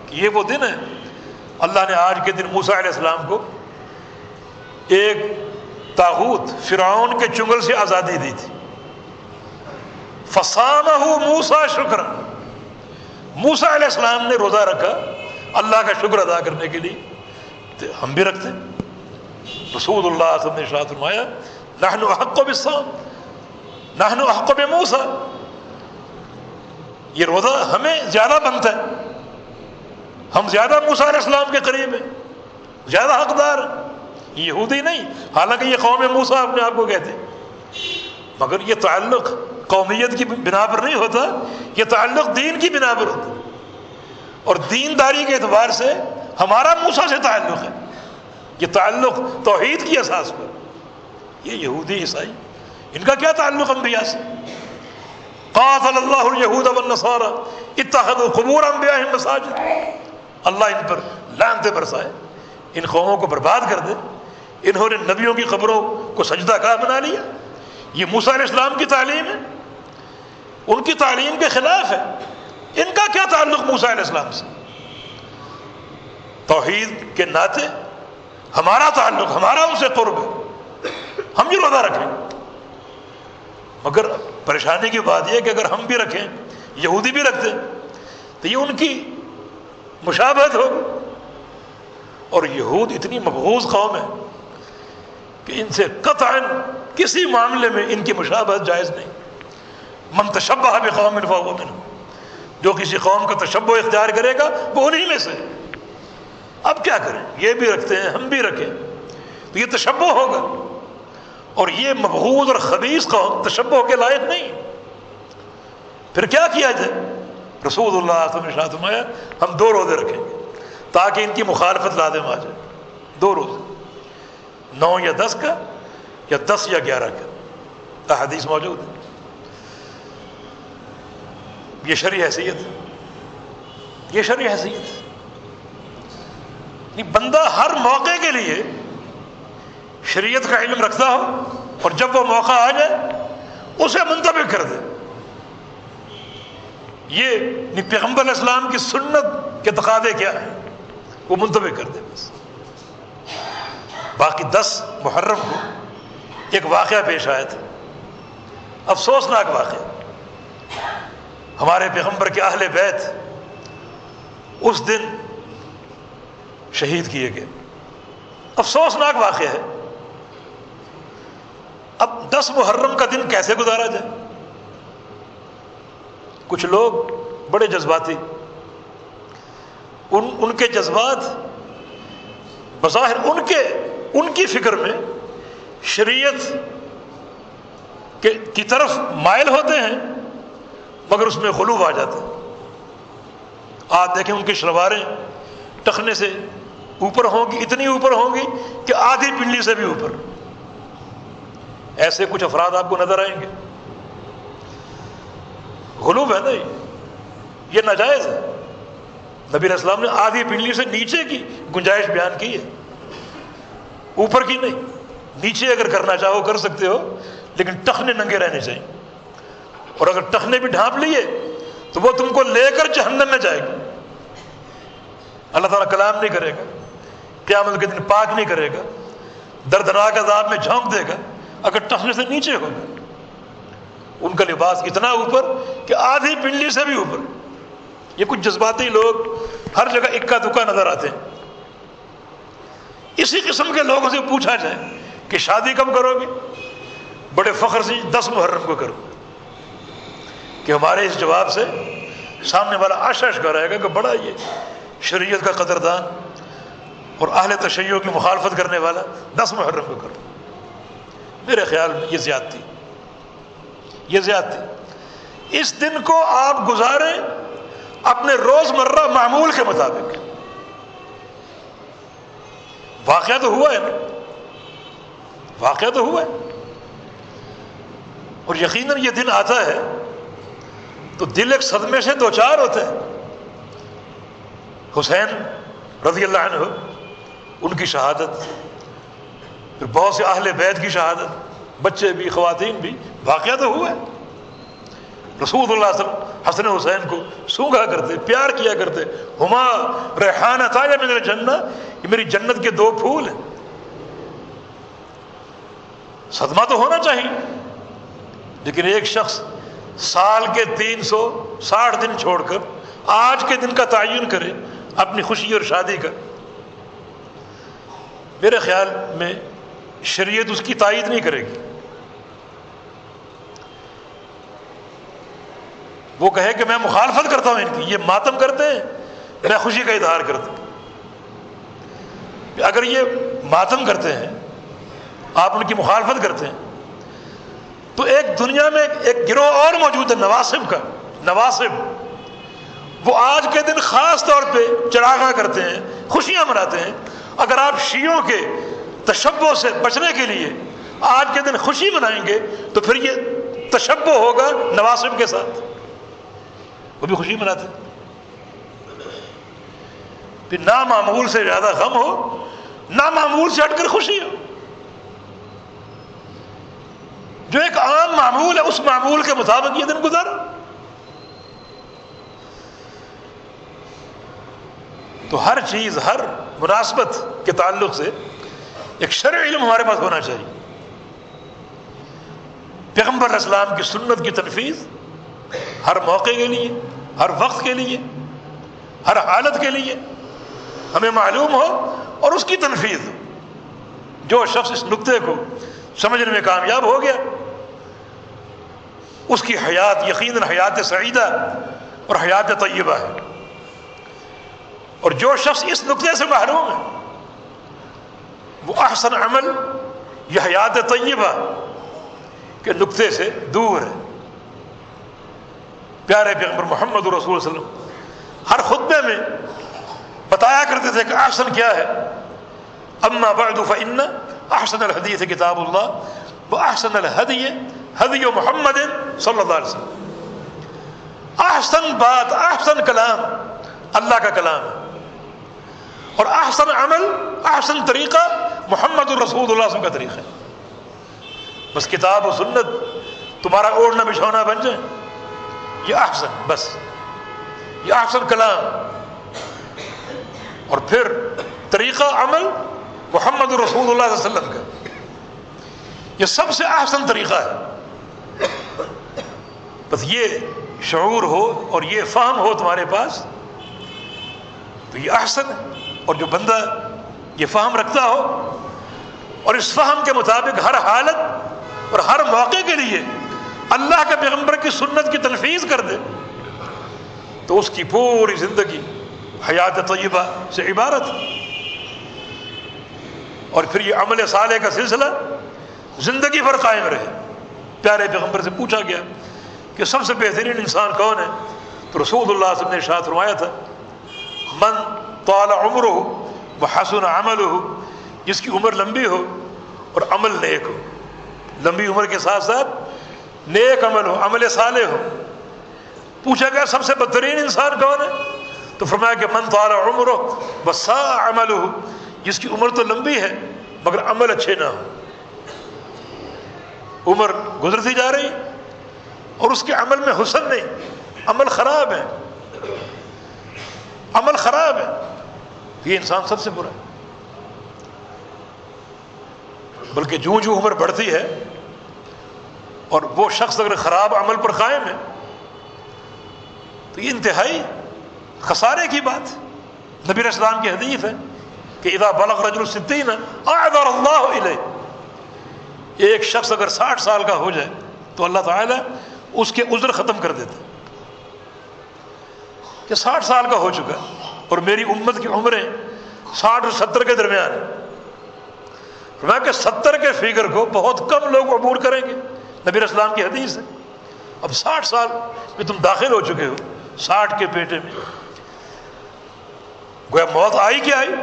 کہ یہ وہ دن ہے اللہ نے آج کے دن موسیٰ علیہ السلام کو ایک طاغوت فرعون کے چنگل سے آزادی دی تھی۔ فصامہ موسیٰ شکرا، موسیٰ علیہ السلام نے روزہ رکھا اللہ کا شکر ادا کرنے کے لیے، تو ہم بھی رکھتے ہیں۔ رسول اللہ صلی اللہ علیہ وسلم نے ارشاد فرمایا نحن احق بالصوم نحن احق بموسیٰ، یہ روزہ ہمیں زیادہ بنتا ہے، ہم زیادہ موسیٰ علیہ السلام کے قریب ہیں، زیادہ حقدار ہیں، یہودی نہیں، حالانکہ یہ قوم موسیٰ اپنے آپ کو کہتے ہیں، مگر یہ تعلق قومیت کی بنا پر نہیں ہوتا، یہ تعلق دین کی بنا پر ہوتا ہے، اور دینداری کے اعتبار سے ہمارا موسیٰ سے تعلق ہے، یہ تعلق توحید کی اساس پر۔ یہ یہودی عیسائی، ان کا کیا تعلق انبیاء سے؟ قاتل اللہ الیہود والنصارى اتخذوا قبور انبیائہم مساجد، اللہ ان پر لعنتیں برسائے، ان قوموں کو برباد کر دے، انہوں نے نبیوں کی قبروں کو سجدہ گاہ بنا لیا۔ یہ موسیٰ علیہ السلام کی تعلیم ہے، ان کی تعلیم کے خلاف ہے۔ ان کا کیا تعلق موسیٰ علیہ السلام سے؟ توحید کے ناطے ہمارا تعلق، ہمارا ان سے قرب ہے، ہم بھی روزہ رکھیں، مگر پریشانی کی بات یہ ہے کہ اگر ہم بھی رکھیں، یہودی بھی رکھتے ہیں، تو یہ ان کی مشابہت ہوگی، اور یہود اتنی مبغوض قوم ہے کہ ان سے قطعاً کسی معاملے میں ان کی مشابہت جائز نہیں۔ من تشبہ بقوم فہو منہم، جو کسی قوم کا تشبہ اختیار کرے گا وہ انہی میں سے۔ اب کیا کریں، یہ بھی رکھتے ہیں ہم بھی رکھیں تو یہ تشبہ ہوگا، اور یہ مبغوض اور خبیث قوم تشبہ کے لائق نہیں۔ پھر کیا کیا جائے؟ رسول اللہ صلی اللہ علیہ وسلم نے ارشاد فرمایا ہم 2 روزے رکھیں گے تاکہ ان کی مخالفت لازم آ جائے۔ 2 روزے، 9 یا 10 کا، یا 10 یا 11 کا، احادیث موجود ہے۔ یہ شرعی حیثیت ہے، یہ شرعی حیثیت ہے۔ بندہ ہر موقع کے لیے شریعت کا علم رکھتا ہو، اور جب وہ موقع آ جائے اسے منتبہ کر دے۔ یہ پیغمبر علیہ السلام کی سنت کے تقاضے کیا ہیں وہ منتبہ کر دے بس۔ باقی 10 محرم کو ایک واقعہ پیش آیا تھا، افسوسناک واقعہ، ہمارے پیغمبر کے اہل بیت اس دن شہید کیے گئے، افسوسناک واقعہ ہے۔ اب 10 محرم کا دن کیسے گزارا جائے؟ کچھ لوگ بڑے جذباتی، ان کے جذبات بظاہر ان کی فکر میں شریعت کی طرف مائل ہوتے ہیں، مگر اس میں غلو آ جاتا ہے۔ آج دیکھیں ان کی شلواریں ٹخنے سے اوپر ہوں گی، اتنی اوپر ہوں گی کہ آدھی پنڈلی سے بھی اوپر۔ ایسے کچھ افراد آپ کو نظر آئیں گے۔ غلو ہے نا، یہ ناجائز ہے۔ نبی علیہ السلام نے آدھی پنڈلی سے نیچے کی گنجائش بیان کی ہے، اوپر کی نہیں۔ نیچے اگر کرنا چاہو کر سکتے ہو، لیکن ٹخنے ننگے رہنے چاہیے، اور اگر ٹخنے بھی ڈھانپ لیے تو وہ تم کو لے کر جہنم میں جائے گی. اللہ تعالیٰ کلام نہیں کرے گا، قیامت کے دن پاک نہیں کرے گا، دردناک عذاب میں جھونک دے گا اگر ٹخنے سے نیچے ہوگا. ان کا لباس اتنا اوپر کہ آدھی پنڈلی سے بھی اوپر. یہ کچھ جذباتی لوگ ہر جگہ اکا دکا نظر آتے ہیں. اسی قسم کے لوگوں سے پوچھا جائے کہ شادی کب کرو گے، بڑے فخر سے 10 محرم کو کرو. کہ ہمارے اس جواب سے سامنے والا آشش کر رہے گا کہ بڑا یہ شریعت کا قدردان اور اہل تشیع کی مخالفت کرنے والا 10 محرم کو کرو. میرے خیال میں یہ زیادتی. اس دن کو آپ گزاریں اپنے روزمرہ معمول کے مطابق. واقعہ تو ہوا ہے نا، واقعہ تو ہوا ہے. اور یقیناً یہ دن آتا ہے تو دل ایک صدمے سے دوچار ہوتا ہے. حسین رضی اللہ عنہ ان کی شہادت، پھر بہت سے اہل بیت کی شہادت، بچے بھی خواتین بھی، واقعہ تو ہوا ہے. رسول اللہ صلی اللہ علیہ وسلم حسن حسین کو سونگا کرتے، پیار کیا کرتے. ہما ریحانتان من الجنہ، یہ میری جنت کے 2 پھول ہیں. صدمہ تو ہونا چاہیے. لیکن ایک شخص سال کے 360 دن چھوڑ کر آج کے دن کا تعین کرے اپنی خوشی اور شادی کا، میرے خیال میں شریعت اس کی تائید نہیں کرے گی. وہ کہے کہ میں مخالفت کرتا ہوں ان کی، یہ ماتم کرتے ہیں، میں خوشی کا اظہار کرتا ہوں. اگر یہ ماتم کرتے ہیں، آپ ان کی مخالفت کرتے ہیں، تو ایک دنیا میں ایک گروہ اور موجود ہے نواسب کا. نواسب وہ آج کے دن خاص طور پہ چراغاں کرتے ہیں، خوشیاں مناتے ہیں. اگر آپ شیعوں کے تشبہ سے بچنے کے لیے آج کے دن خوشی منائیں گے تو پھر یہ تشبہ ہوگا نواسب کے ساتھ. وہ بھی خوشی مناتے ہیں. پھر نامعمول سے زیادہ غم ہو، نامعمول سے ہٹ کر خوشی ہو. جو ایک عام معمول ہے اس معمول کے مطابق یہ دن گزارا. تو ہر چیز، ہر مناسبت کے تعلق سے ایک شرعی علم ہمارے پاس ہونا چاہیے. پیغمبر علیہ السلام کی سنت کی تنفیذ ہر موقع کے لیے، ہر وقت کے لیے، ہر حالت کے لیے ہمیں معلوم ہو اور اس کی تنفیذ. جو شخص اس نقطے کو سمجھنے میں کامیاب ہو گیا اس کی حیات یقیناً حیات سعیدہ اور حیات طیبہ ہے. اور جو شخص اس نقطے سے محروم ہے وہ احسن عمل یہ حیات طیبہ کے نقطے سے دور ہے. پیارے پیغمبر محمد رسول صلی اللہ علیہ وسلم ہر خطبے میں بتایا کرتے تھے کہ احسن کیا ہے. اما بعد فإن احسن الحدیث کتاب اللہ واحسن الہدی ہدی محمد صلی اللہ علیہ وسلم. احسن بات، احسن کلام اللہ کا کلام ہے، اور احسن عمل، احسن طریقہ محمد الرسول اللہ صلی اللہ علیہ وسلم کا طریقہ ہے. بس کتاب و سنت تمہارا اوڑھنا بچھونا بن جائے، یہ احسن، بس یہ احسن کلام. اور پھر طریقہ عمل محمد رسول اللہ صلی اللہ علیہ وسلم کا، یہ سب سے احسن طریقہ ہے. بس یہ شعور ہو اور یہ فہم ہو تمہارے پاس تو یہ احسن ہے. اور جو بندہ یہ فہم رکھتا ہو اور اس فہم کے مطابق ہر حالت اور ہر موقع کے لیے اللہ کے پیغمبر کی سنت کی تنفیذ کر دے تو اس کی پوری زندگی حیات طیبہ سے عبارت ہے. اور پھر یہ عمل صالح کا سلسلہ زندگی بھر قائم رہے. پیارے پیغمبر سے پوچھا گیا کہ سب سے بہترین انسان کون ہے، تو رسول اللہ صلی اللہ علیہ وسلم نے ارشاد فرمایا تھا من طال عمرہ وحسن عملہ، جس کی عمر لمبی ہو اور عمل نیک ہو. لمبی عمر کے ساتھ ساتھ نیک عمل ہو، عمل صالح ہو. پوچھا گیا سب سے بدترین انسان کون ہے، تو فرمایا کہ من طال عمرہ وساء عملہ، جس کی عمر تو لمبی ہے مگر عمل اچھے نہ ہو. عمر گزرتی جا رہی اور اس کے عمل میں حسن نہیں. عمل خراب ہے، عمل خراب ہے، یہ انسان سب سے برا ہے۔ بلکہ جوں جوں عمر بڑھتی ہے اور وہ شخص اگر خراب عمل پر قائم ہے تو یہ انتہائی خسارے کی بات۔ نبی علیہ السلام کی حدیث ہے کہ اذا بلغ رجل 60 اعذر اللہ الیہ، ایک شخص اگر 60 سال کا ہو جائے تو اللہ تعالیٰ اس کے عذر ختم کر دیتا کہ 60 سال کا ہو چکا اور میری امت کی عمریں 60 اور 70 کے درمیان ہیں، فرمایا کہ 70 کے فگر کو بہت کم لوگ عبور کریں گے۔ نبی علیہ السلام کی حدیث ہے۔ اب 60 سال میں تم داخل ہو چکے ہو، 60 کے پیٹے میں، گویا موت آئی کہ آئی،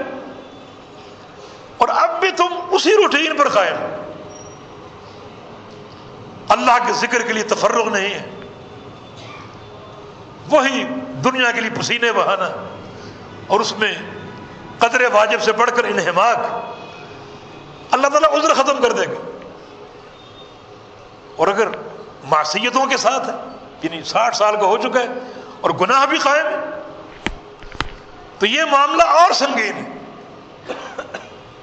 اور اب بھی تم اسی روٹین پر قائم ہو، اللہ کے ذکر کے لیے تفرغ نہیں ہے، وہی دنیا کے لیے پسینے بہانا، اور اس میں قدر واجب سے بڑھ کر انہماک، اللہ تعالیٰ عذر ختم کر دے گا۔ اور اگر معصیتوں کے ساتھ ہے، یعنی 60 سال کا ہو چکا ہے اور گناہ بھی قائم ہے، تو یہ معاملہ اور سنگین ہے،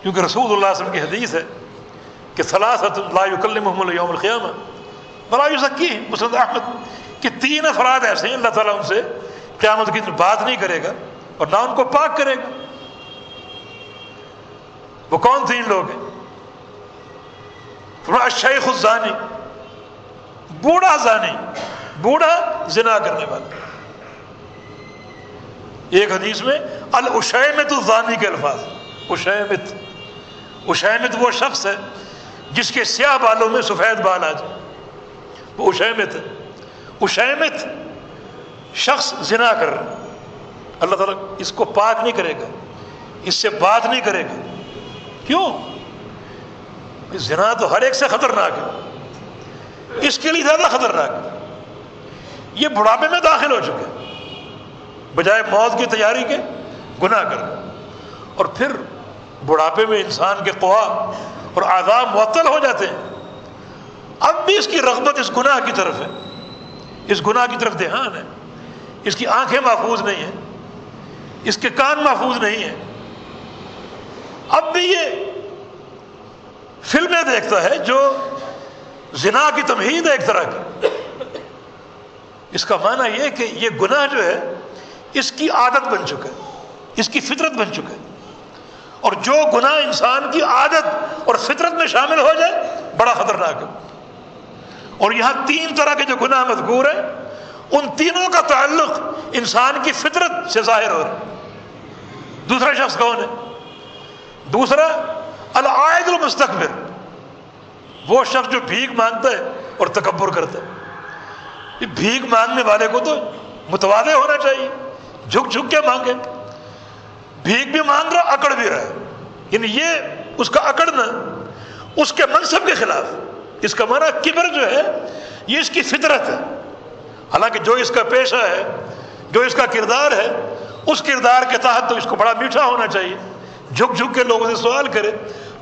کیونکہ رسول اللہ صلی اللہ علیہ وسلم کی حدیث ہے کہ ثلاثۃ لا یکلمہم یوم القیامہ ولا یزکیہم، مسند احمد، کہ 3 افراد ایسے ہیں اللہ تعالیٰ ان سے قیامت کی دن بات نہیں کرے گا اور نہ ان کو پاک کرے گا۔ وہ کون 3 لوگ ہیں؟ الشیخ الزانی، بوڑھا زانی، بوڑھا زنا کرنے والا۔ ایک حدیث میں الاشیمت الزانی کے الفاظ، اشیمت، اشیمت وہ شخص ہے جس کے سیاہ بالوں میں سفید بال آ جائے، وہ اشیمت ہے۔ اشیمت شخص زنا کر رہا ہے، اللہ تعالیٰ اس کو پاک نہیں کرے گا، اس سے بات نہیں کرے گا۔ کیوں؟ زنا تو ہر ایک سے خطرناک ہے، اس کے لیے زیادہ خطرناک ہے۔ یہ بڑھاپے میں داخل ہو چکے، بجائے موت کی تیاری کے گناہ کر، اور پھر بڑھاپے میں انسان کے قوا اور اعضاء معطل ہو جاتے ہیں۔ اب بھی اس کی رغبت اس گناہ کی طرف ہے، اس گناہ کی طرف دھیان ہے، اس کی آنکھیں محفوظ نہیں ہیں، اس کے کان محفوظ نہیں ہیں، اب بھی یہ فلمیں دیکھتا ہے جو زنا کی تمہید ہے ایک طرح کی۔ اس کا معنی یہ کہ یہ گناہ جو ہے اس کی عادت بن چکا ہے، اس کی فطرت بن چکا ہے، اور جو گناہ انسان کی عادت اور فطرت میں شامل ہو جائے بڑا خطرناک ہے۔ اور یہاں 3 طرح کے جو گناہ مذکور ہیں، ان تینوں کا تعلق انسان کی فطرت سے ظاہر ہو رہا ہے۔ دوسرا شخص کون ہے؟ دوسرا العائد المستکبر، وہ شخص جو بھیک مانگتا ہے اور تکبر کرتا ہے۔ یہ بھیک مانگنے والے کو تو متواضع ہونا چاہیے، جھک جھک کے مانگے، بھیک بھی مانگ رہا، اکڑ بھی رہا ہے، یعنی یہ اس کا اکڑنا اس کے منصب کے خلاف۔ اس کا معنی کبر جو ہے یہ اس کی فطرت ہے، حالانکہ جو اس کا پیشہ ہے، جو اس کا کردار ہے، اس کردار کے تحت تو اس کو بڑا میٹھا ہونا چاہیے، جھک جھک کے لوگوں سے سوال کرے،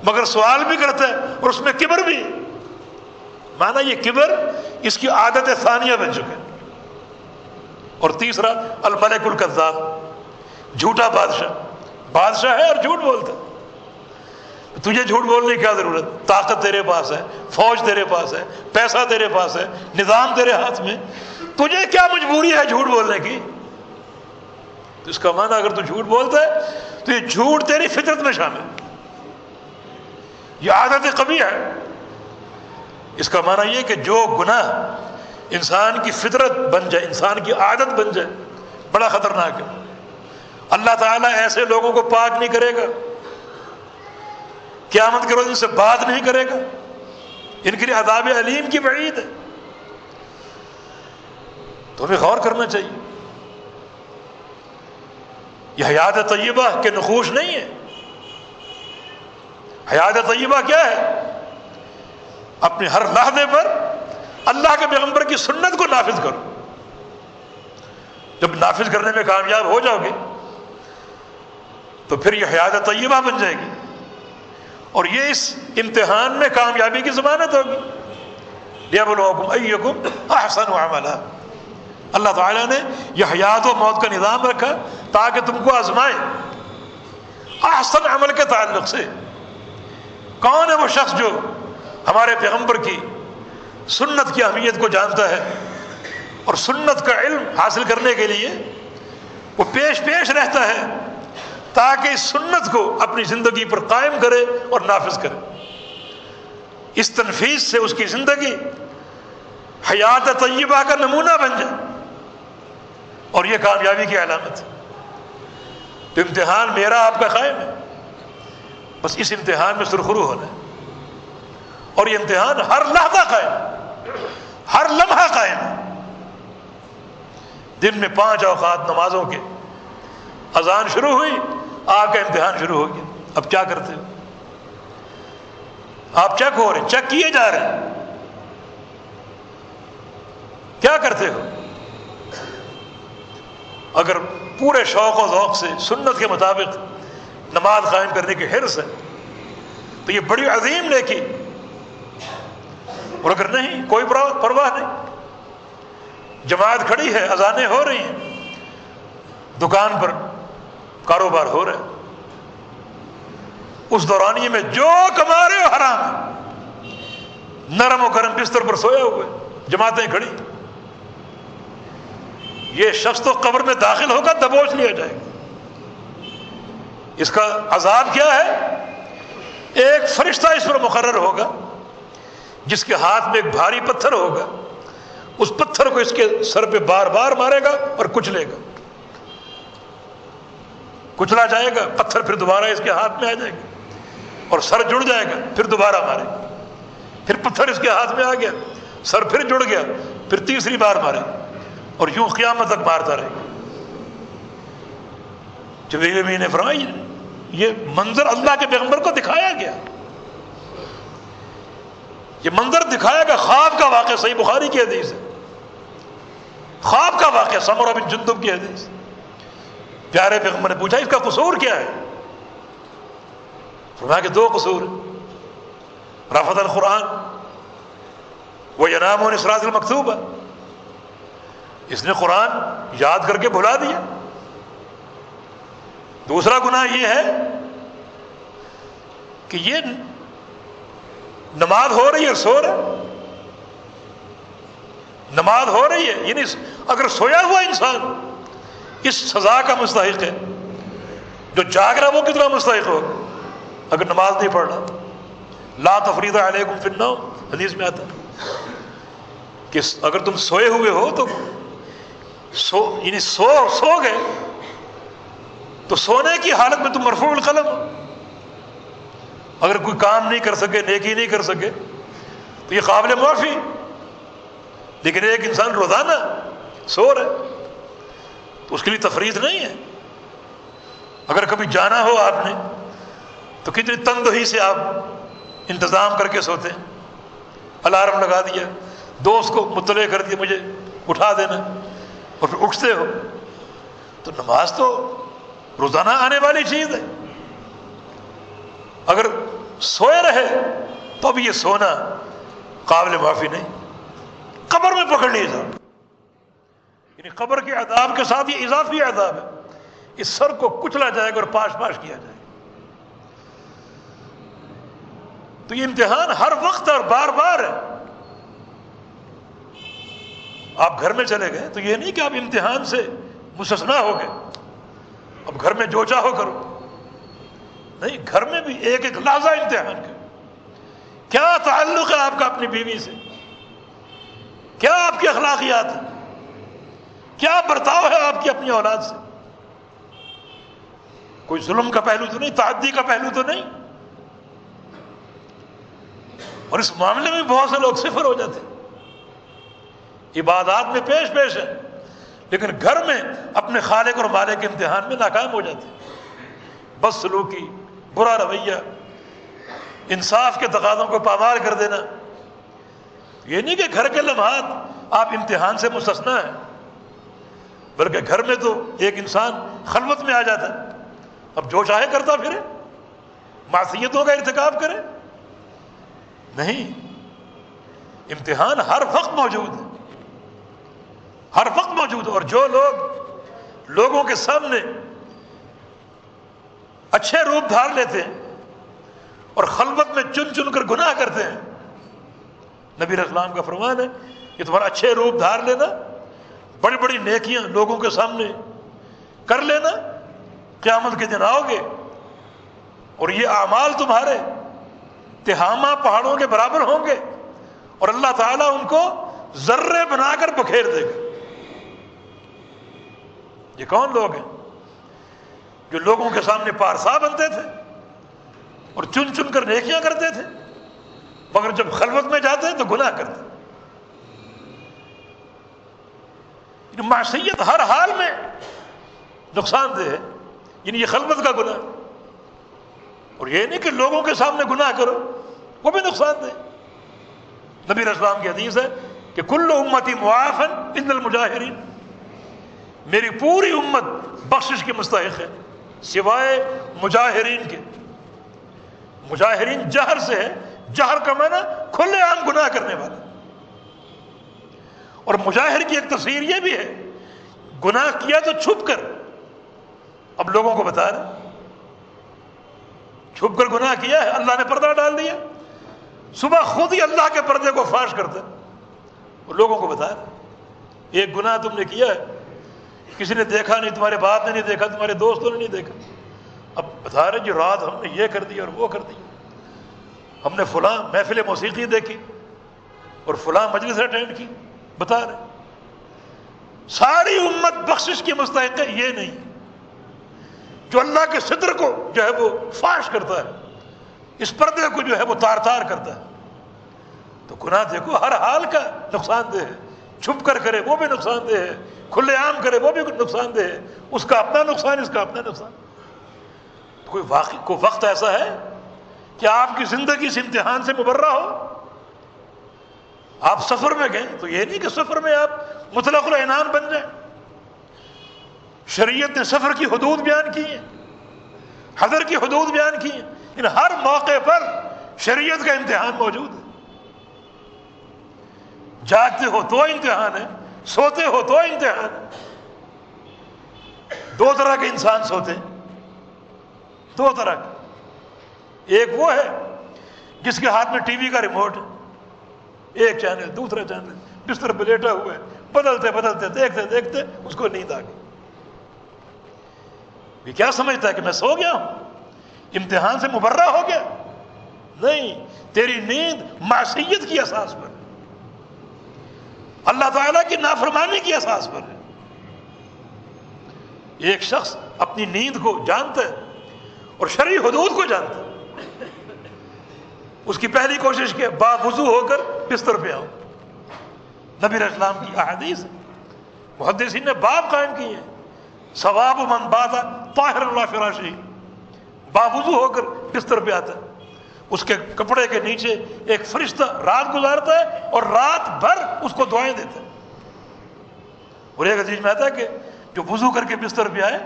مگر سوال بھی کرتا ہے اور اس میں کبر بھی، مانا یہ کبر اس کی عادت ثانیہ بن چکے۔ اور تیسرا الملک الکذاب، جھوٹا بادشاہ، بادشاہ ہے اور جھوٹ بولتا ہے۔ تجھے جھوٹ بولنے کی کیا ضرورت؟ طاقت تیرے پاس ہے، فوج تیرے پاس ہے، پیسہ تیرے پاس ہے، نظام تیرے ہاتھ میں، تجھے کیا مجبوری ہے جھوٹ بولنے کی؟ تو اس کا معنی اگر تو جھوٹ بولتا ہے تو یہ جھوٹ تیری فطرت میں شامل ہے، یہ عادت قبیح ہے۔ اس کا معنی یہ کہ جو گناہ انسان کی فطرت بن جائے، انسان کی عادت بن جائے، بڑا خطرناک ہے۔ اللہ تعالیٰ ایسے لوگوں کو پاک نہیں کرے گا، قیامت کے روز ان سے بات نہیں کرے گا، ان کے لیے عذاب علیم کی وعید ہے۔ تو ہمیں غور کرنا چاہیے، یہ حیات طیبہ کے نقوش نہیں ہے۔ حیات طیبہ کیا ہے؟ اپنے ہر لحظے پر اللہ کے پیغمبر کی سنت کو نافذ کرو۔ جب نافذ کرنے میں کامیاب ہو جاؤ گے تو پھر یہ حیات طیبہ بن جائے گی، اور یہ اس امتحان میں کامیابی کی ضمانت ہوگی۔ لِيَبْلُوَكُمْ أَيُّكُمْ أَحْسَنُ عَمَلًا، اللہ تعالیٰ نے یہ حیات و موت کا نظام رکھا تاکہ تم کو آزمائے احسن عمل کے تعلق سے۔ کون ہے وہ شخص جو ہمارے پیغمبر کی سنت کی اہمیت کو جانتا ہے اور سنت کا علم حاصل کرنے کے لیے وہ پیش رہتا ہے تاکہ اس سنت کو اپنی زندگی پر قائم کرے اور نافذ کرے، اس تنفیذ سے اس کی زندگی حیات طیبہ کا نمونہ بن جائے، اور یہ کامیابی کی علامت ہے۔ تو امتحان میرا آپ کا قائم ہے، بس اس امتحان میں سرخرو ہونا ہے، اور یہ امتحان ہر لحظہ قائم ہے، ہر لمحہ قائم ہے۔ دن میں 5 اوقات نمازوں کے اذان شروع ہوئی، آپ کا امتحان شروع ہو گیا۔ اب کیا کرتے ہو؟ آپ چیک ہو رہے ہیں، چیک کیے جا رہے ہیں، کیا کرتے ہو؟ اگر پورے شوق و ذوق سے سنت کے مطابق نماز قائم کرنے کی حرص ہے تو یہ بڑی عظیم نیکی، اور اگر نہیں، کوئی پرواہ نہیں، جماعت کھڑی ہے، اذانیں ہو رہی ہیں، دکان پر کاروبار ہو رہا ہے، اس دورانیے میں جو کما رہے ہو حرام ہے، نرم و گرم بستر پر سویا ہوئے، جماعتیں کھڑی، یہ شخص تو قبر میں داخل ہوگا، دبوچ لیا جائے گا۔ اس کا عذاب کیا ہے؟ ایک فرشتہ اس پر مقرر ہوگا جس کے ہاتھ میں ایک بھاری پتھر ہوگا، اس پتھر کو اس کے سر پہ بار بار مارے گا اور کچلے گا، کچلا جائے گا، پتھر پھر دوبارہ اس کے ہاتھ میں آ جائے گا اور سر جڑ جائے گا، پھر دوبارہ مارے گا، پھر پتھر اس کے ہاتھ میں آ گیا، سر پھر جڑ گیا، پھر تیسری بار مارے گا، اور یوں قیامت تک مارتا رہے گا۔ جبریل امین نے فرمایا یہ منظر اللہ کے پیغمبر کو دکھایا گیا، یہ منظر دکھایا گیا، خواب کا واقعہ، صحیح بخاری کی حدیث ہے، خواب کا واقعہ، سمرہ بن جندب کی حدیث۔ پیارے پیغمبر نے پوچھا اس کا قصور کیا ہے؟ فرمایا کہ 2 قصور ہیں، رفض القرآن وینام عن الصراط المکتوبہ، اس نے قرآن یاد کر کے بھلا دیا۔ دوسرا گناہ یہ ہے کہ یہ نماز ہو رہی ہے اور سو رہا، نماز ہو رہی ہے، یعنی اگر سویا ہوا انسان اس سزا کا مستحق ہے، جو جاگ رہا وہ کتنا مستحق ہوگا اگر نماز نہیں پڑھ رہا۔ لا تفریض علیکم فی النوم، حدیث میں آتا ہے کہ اگر تم سوئے ہوئے ہو تو یعنی سو گئے تو سونے کی حالت میں تم مرفوع القلم ہو، اگر کوئی کام نہیں کر سکے، نیکی نہیں کر سکے تو یہ قابل معافی، لیکن ایک انسان روزانہ سو رہا ہے تو اس کے لیے تفریض نہیں ہے۔ اگر کبھی جانا ہو آپ نے تو کتنی تندہی سے آپ انتظام کر کے سوتے ہیں، الارم لگا دیا، دوست کو مطلع کر دیا مجھے اٹھا دینا، اور پھر اٹھتے ہو۔ تو نماز تو روزانہ آنے والی چیز ہے، اگر سوئے رہے تو اب یہ سونا قابل معافی نہیں، قبر میں پکڑ لیے جاؤ، یعنی قبر کے عذاب کے ساتھ یہ اضافی عذاب ہے، اس سر کو کچلا جائے گا اور پاش پاش کیا جائے گا۔ تو یہ امتحان ہر وقت اور بار بار ہے۔ آپ گھر میں چلے گئے تو یہ نہیں کہ آپ امتحان سے مستثنا ہو گئے، اب گھر میں جو چاہو کرو، نہیں، گھر میں بھی ایک ایک لحظہ امتحان کا۔ کیا تعلق ہے آپ کا اپنی بیوی سے؟ کیا آپ کی اخلاقیات ہیں؟ کیا برتاؤ ہے آپ کی اپنی اولاد سے؟ کوئی ظلم کا پہلو تو نہیں، تعدی کا پہلو تو نہیں؟ اور اس معاملے میں بہت سے لوگ صفر ہو جاتے ہیں، عبادات میں پیش ہے، لیکن گھر میں اپنے خالق اور مالک کے امتحان میں ناکام ہو جاتے ہیں۔ بد سلوکی، برا رویہ، انصاف کے تقاضوں کو پامال کر دینا۔ یہ نہیں کہ گھر کے لمحات آپ امتحان سے مستثنا ہیں، بلکہ گھر میں تو ایک انسان خلوت میں آ جاتا ہے، اب جو چاہے کرتا پھرے، معصیتوں کا ارتکاب کرے۔ نہیں، امتحان ہر وقت موجود ہے، ہر وقت موجود موجود ہے۔ اور جو لوگ لوگوں کے سامنے اچھے روپ دھار لیتے ہیں اور خلوت میں چن چن کر گناہ کرتے ہیں، نبی اسلام کا فرمان ہے کہ تمہارا اچھے روپ دھار لینا، بڑی بڑی نیکیاں لوگوں کے سامنے کر لینا، قیامت کے دن آؤ گے اور یہ اعمال تمہارے تہامہ پہاڑوں کے برابر ہوں گے، اور اللہ تعالیٰ ان کو ذرے بنا کر بکھیر دے گا۔ یہ کون لوگ ہیں؟ جو لوگوں کے سامنے پارسا بنتے تھے اور چن چن کر نیکیاں کرتے تھے، مگر جب خلوت میں جاتے ہیں تو گناہ کرتے ہیں۔ معصیت ہر حال میں نقصان دہ ہے، یعنی یہ خلوت کا گناہ، اور یہ نہیں کہ لوگوں کے سامنے گناہ کرو وہ بھی نقصان دہ۔ نبی اسلام کی حدیث ہے کہ کل امتی معافن الا المجاہرین، میری پوری امت بخشش کے مستحق ہے سوائے مجاہرین کے۔ مجاہرین جہر سے ہے، جہر کا معنی کھلے عام گناہ کرنے والے، اور مجاہر کی ایک تفسیر یہ بھی ہے گناہ کیا تو چھپ کر، اب لوگوں کو بتا رہے چھپ کر گناہ کیا ہے، اللہ نے پردہ ڈال دیا، صبح خود ہی اللہ کے پردے کو فاش کرتا ہے اور لوگوں کو بتا رہے ایک گناہ تم نے کیا ہے، کسی نے دیکھا نہیں، تمہارے باپ نے نہیں دیکھا، تمہارے دوستوں نے نہیں دیکھا، اب بتا رہے جی رات ہم نے یہ کر دیا اور وہ کر دیا، ہم نے فلاں محفل موسیقی دیکھی اور فلاں مجلس اٹینڈ کی، بتا رہے ساری امت بخشش کی مستحق ہے، یہ نہیں جو اللہ کے ستر کو جو ہے وہ فاش کرتا ہے، اس پردے کو جو ہے وہ تار تار کرتا ہے۔ تو گناہ دیکھو ہر حال کا نقصان دہ ہے، چھپ کر کرے وہ بھی نقصان دہ ہے، کھلے عام کرے وہ بھی نقصان دہ ہے، اس کا اپنا نقصان، اس کا اپنا نقصان۔ کوئی وقت ایسا ہے کہ آپ کی زندگی اس امتحان سے مبرہ ہو؟ آپ سفر میں گئے تو یہ نہیں کہ سفر میں آپ مطلق العنان بن جائیں، شریعت نے سفر کی حدود بیان کی ہیں، حضر کی حدود بیان کی ہیں، ان ہر موقع پر شریعت کا امتحان موجود ہے۔ جاگتے ہو تو امتحان ہے، سوتے ہو تو امتحان ہے۔ دو طرح کے انسان سوتے ہیں، دو طرح کے، ایک وہ ہے جس کے ہاتھ میں ٹی وی کا ریموٹ ہے، ایک چینل دوسرا چینل، بستر پہ لیٹا ہوا ہے، بدلتے بدلتے دیکھتے دیکھتے اس کو نیند آ گئی۔ یہ کیا سمجھتا ہے کہ میں سو گیا ہوں، امتحان سے مبرہ ہو گیا؟ نہیں، تیری نیند معصیت کی اساس پر، اللہ تعالیٰ کی نافرمانی کی اساس پر ہے۔ ایک شخص اپنی نیند کو جانتا ہے اور شرعی حدود کو جانتا ہے، اس کی پہلی کوشش کہ باوضو ہو کر بستر پہ آؤ۔ نبی اسلام کی احادیث محدثین نے باب قائم کی ہیں، ثواب من بات طاہر اللہ فراشی، باوضو ہو کر بستر پہ آتا ہے، اس کے کپڑے کے نیچے ایک فرشتہ رات گزارتا ہے اور رات بھر اس کو دعائیں دیتا ہے۔ اور ایک حدیث میں آتا ہے کہ جو وضو کر کے بستر پہ آئے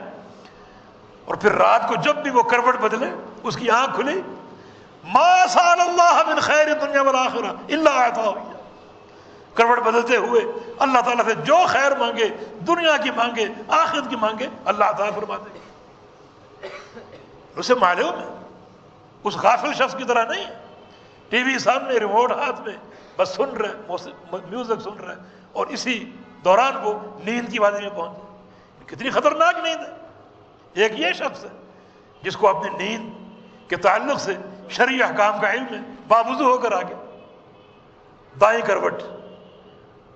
اور پھر رات کو جب بھی وہ کروٹ بدلے، اس کی آنکھ کھلی، ما سأل اللہ من خیر دنیا والآخرہ الا اعطاہ، کروٹ بدلتے ہوئے اللہ تعالیٰ سے جو خیر مانگے، دنیا کی مانگے آخرت کی مانگے، اللہ عطا فرما دے گا۔ اسے معلوم ہے اس غافل شخص کی طرح نہیں، ٹی وی سامنے، ریموٹ ہاتھ میں، بس سن رہے، میوزک سن رہے، اور اسی دوران وہ نیند کی وادی میں پہنچ جائے۔ کتنی خطرناک نیند ہے۔ ایک یہ شخص ہے جس کو اپنی نیند کے تعلق سے شرعی احکام کا علم ہے، باوضو ہو کر آگے دائیں کروٹ،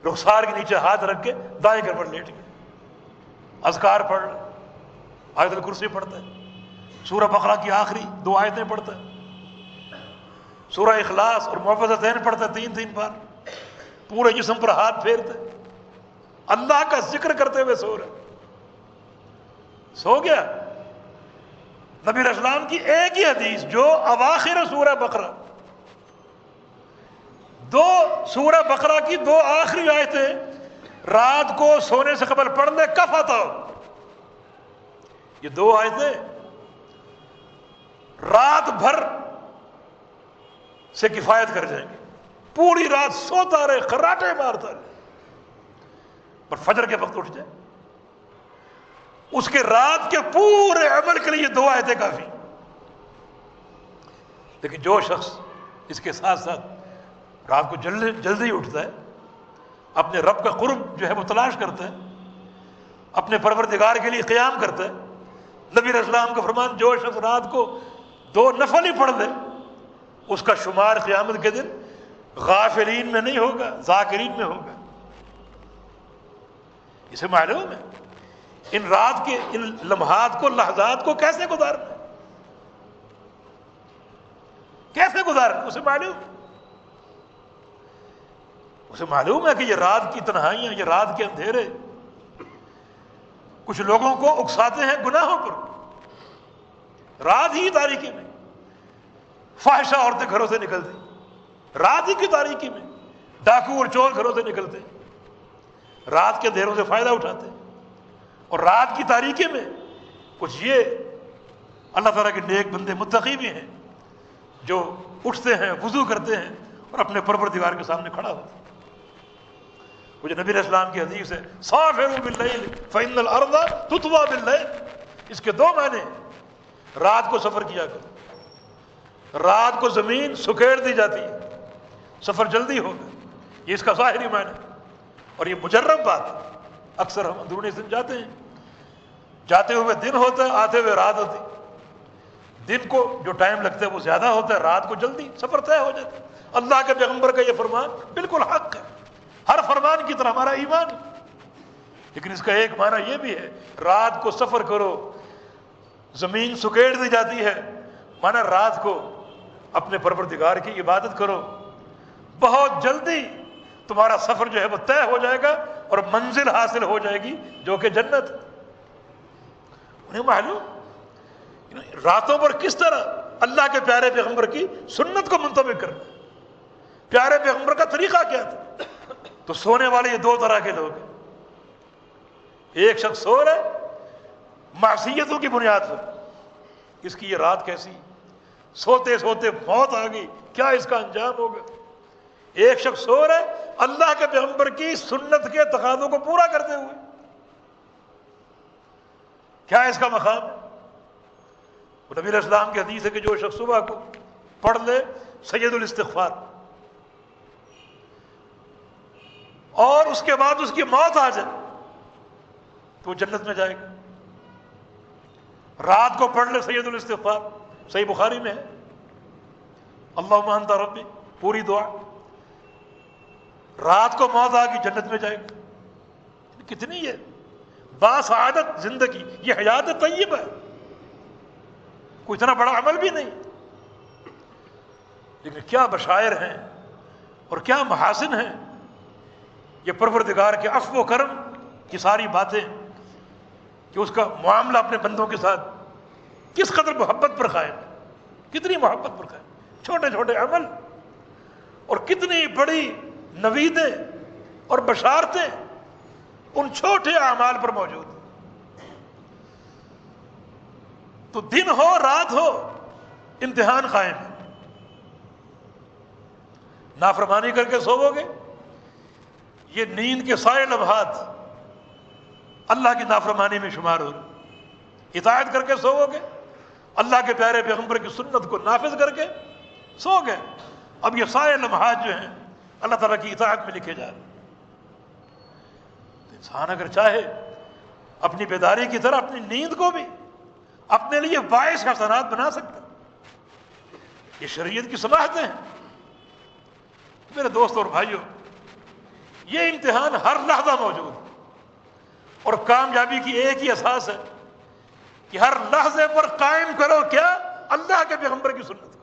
رخسار کے نیچے ہاتھ رکھ کے دائیں کروٹ لیٹ گئے، اذکار پڑھ رہے، آیت الکرسی پڑھتا ہے، سورہ بقرہ کی آخری 2 آیتیں پڑھتا ہے، سورہ اخلاص اور معوذتین پڑھتا ہے 3 بار، پورے جسم پر ہاتھ پھیرتا ہے، اللہ کا ذکر کرتے ہوئے سو رہا، سو گیا۔ نبی اسلام کی ایک ہی حدیث جو اواخر سورہ بقرہ، 2 سورہ بقرہ کی 2 آخری آیتیں رات کو سونے سے قبل پڑھ لے کفاتا ہو، یہ 2 آیتیں رات بھر سے کفایت کر جائیں گے، پوری رات سوتا رہے، خراٹے مارتا رہے۔ پر فجر کے وقت اٹھ جائے، اس کے رات کے پورے عمل کے لیے 2 آیتیں کافی۔ لیکن جو شخص اس کے ساتھ ساتھ رات کو جلدی اٹھتا ہے، اپنے رب کا قرب جو ہے وہ تلاش کرتا ہے، اپنے پروردگار کے لیے قیام کرتا ہے، نبی علیہ السلام کا فرمان جو شخص رات کو 2 نفل ہی پڑھ لے اس کا شمار قیامت کے دن غافلین میں نہیں ہوگا، ذاکرین میں ہوگا۔ اسے معلوم ہے ان رات کے ان لمحات کو، لحظات کو کیسے گزارنا ہے، کیسے گزارنا، اسے معلوم ہے کہ یہ رات کی تنہائیاں، یہ رات کے اندھیرے کچھ لوگوں کو اکساتے ہیں گناہوں پر۔ رات ہی تاریکی میں فاحشہ عورتیں گھروں سے نکلتی، رات ہی کی تاریکی میں ڈاکو اور چور گھروں سے نکلتے، رات کے اندھیروں سے فائدہ اٹھاتے، اور رات کی تاریکی میں کچھ یہ اللہ تعالیٰ کے نیک بندے متقی بھی ہیں جو اٹھتے ہیں، وضو کرتے ہیں اور اپنے پروردگار کے سامنے کھڑا ہوتے ہیں۔ وہ جو نبی علیہ السلام کی حدیث ہے سافروا باللیل فإن الأرض تطوى باللیل، اس کے 2 معنی ہیں۔ رات کو سفر کیا کرو، رات کو زمین سکیڑ دی جاتی ہے، سفر جلدی ہوگا، یہ اس کا ظاہری معنی ہے۔ اور یہ مجرب بات ہے، اکثر ہم اندرونی سن جاتے ہیں، جاتے ہوئے دن ہوتا ہے، آتے ہوئے رات ہوتی ہے، دن کو جو ٹائم لگتا ہے وہ زیادہ ہوتا ہے، رات کو جلدی سفر طے ہو جاتا ہے۔ اللہ کے پیغمبر کا یہ فرمان بالکل حق ہے، ہر فرمان کی طرح ہمارا ایمان ہے، لیکن اس کا ایک معنی یہ بھی ہے رات کو سفر کرو، زمین سکیڑ دی جاتی ہے، معنی رات کو اپنے پروردگار کی عبادت کرو، بہت جلدی تمہارا سفر جو ہے وہ طے ہو جائے گا اور منزل حاصل ہو جائے گی جو کہ جنت۔ انہیں معلوم راتوں پر کس طرح اللہ کے پیارے پیغمبر کی سنت کو منطبق کرنا، پیارے پیغمبر کا طریقہ کیا تھا۔ تو سونے والے یہ 2 طرح کے لوگ ہیں، ایک شخص سو رہا ہے معصیتوں کی بنیاد پر، اس کی یہ رات کیسی، سوتے سوتے موت آ گئی، کیا اس کا انجام ہوگا۔ ایک شخص سو رہا ہے اللہ کے پیغمبر کی سنت کے تقاضوں کو پورا کرتے ہوئے، کیا اس کا مقام ہے۔ وہ نبی علیہ السلام کی حدیث ہے کہ جو شخص صبح کو پڑھ لے سید الاستغفار اور اس کے بعد اس کی موت آ جائے تو وہ جنت میں جائے گا۔ رات کو پڑھ لے سید الاستغفار، صحیح بخاری میں ہے، اللہم انت ربی، پوری دعا، رات کو موت آ گئی جنت میں جائے گا۔ کتنی ہے باسعادت زندگی، یہ حیات طیبہ ہے، کوئی اتنا بڑا عمل بھی نہیں، لیکن کیا بشائر ہیں اور کیا محاسن ہیں۔ یہ پروردگار کے عفو و کرم کی ساری باتیں کہ اس کا معاملہ اپنے بندوں کے ساتھ کس قدر محبت پر قائم ہے، کتنی محبت پر قائم، چھوٹے چھوٹے عمل اور کتنی بڑی نویدیں اور بشارتیں ان چھوٹے اعمال پر موجود ہیں۔ تو دن ہو رات ہو امتحان قائم ہے، نافرمانی کر کے سوو گے، یہ نیند کے سارے لمحات اللہ کی نافرمانی میں شمار ہو رہے، اطاعت کر کے سوو گے، اللہ کے پیارے پیغمبر کی سنت کو نافذ کر کے سو گئے، اب یہ سارے لمحات جو ہیں اللہ تعالیٰ کی اطاعت میں لکھے جا رہے ہیں۔ انسان اگر چاہے اپنی بیداری کی طرح اپنی نیند کو بھی اپنے لیے باعث حسنات بنا سکتا، یہ شریعت کی صلاحیتیں ہیں۔ میرے دوست اور بھائیوں، یہ امتحان ہر لحظہ موجود ہے، اور کامیابی کی ایک ہی اساس ہے کہ ہر لحظے پر قائم کرو کیا، اللہ کے پیغمبر کی سنت کو۔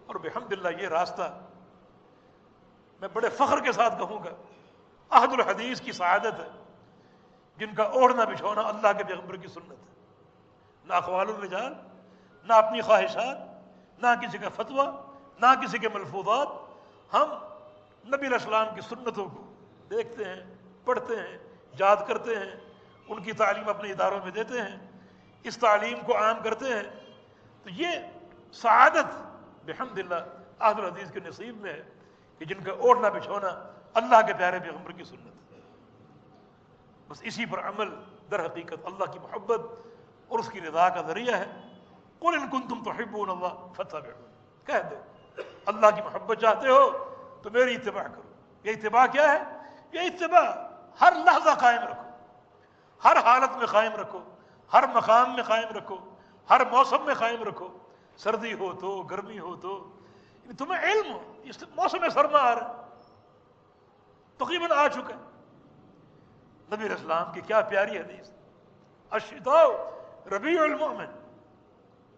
اور بحمدللہ یہ راستہ میں بڑے فخر کے ساتھ کہوں گا احد الحدیث کی سعادت ہے، جن کا اوڑھنا بچھونا اللہ کے پیغمبر کی سنت ہے، نہ اقوال الرجال، نہ اپنی خواہشات، نہ کسی کا فتویٰ، نہ کسی کے ملفوظات۔ ہم نبی علیہ السلام کی سنتوں کو دیکھتے ہیں، پڑھتے ہیں، یاد کرتے ہیں، ان کی تعلیم اپنے اداروں میں دیتے ہیں، اس تعلیم کو عام کرتے ہیں، تو یہ سعادت بحمدللہ اہل الحدیث کے نصیب میں ہے کہ جن کا اوڑھنا بچھونا اللہ کے پیارے پیغمبر کی سنت ہے۔ بس اسی پر عمل در حقیقت اللہ کی محبت اور اس کی رضا کا ذریعہ ہے۔ قل ان کنتم تحبون اللہ فاتبعون، کہہ دو اللہ کی محبت چاہتے ہو تو میری اتباع کرو۔ یہ اتباع کیا ہے؟ یہ اتباع ہر لحظہ قائم رکھو، ہر حالت میں قائم رکھو، ہر مقام میں قائم رکھو، ہر موسم میں قائم رکھو، سردی ہو تو گرمی ہو تو، تمہیں علم ہو اس موسم سرما آ رہا ہے، تقریباً آ چکا ہے۔ نبی علیہ السلام کی کیا پیاری حدیث، الشتاء ربیع المؤمن،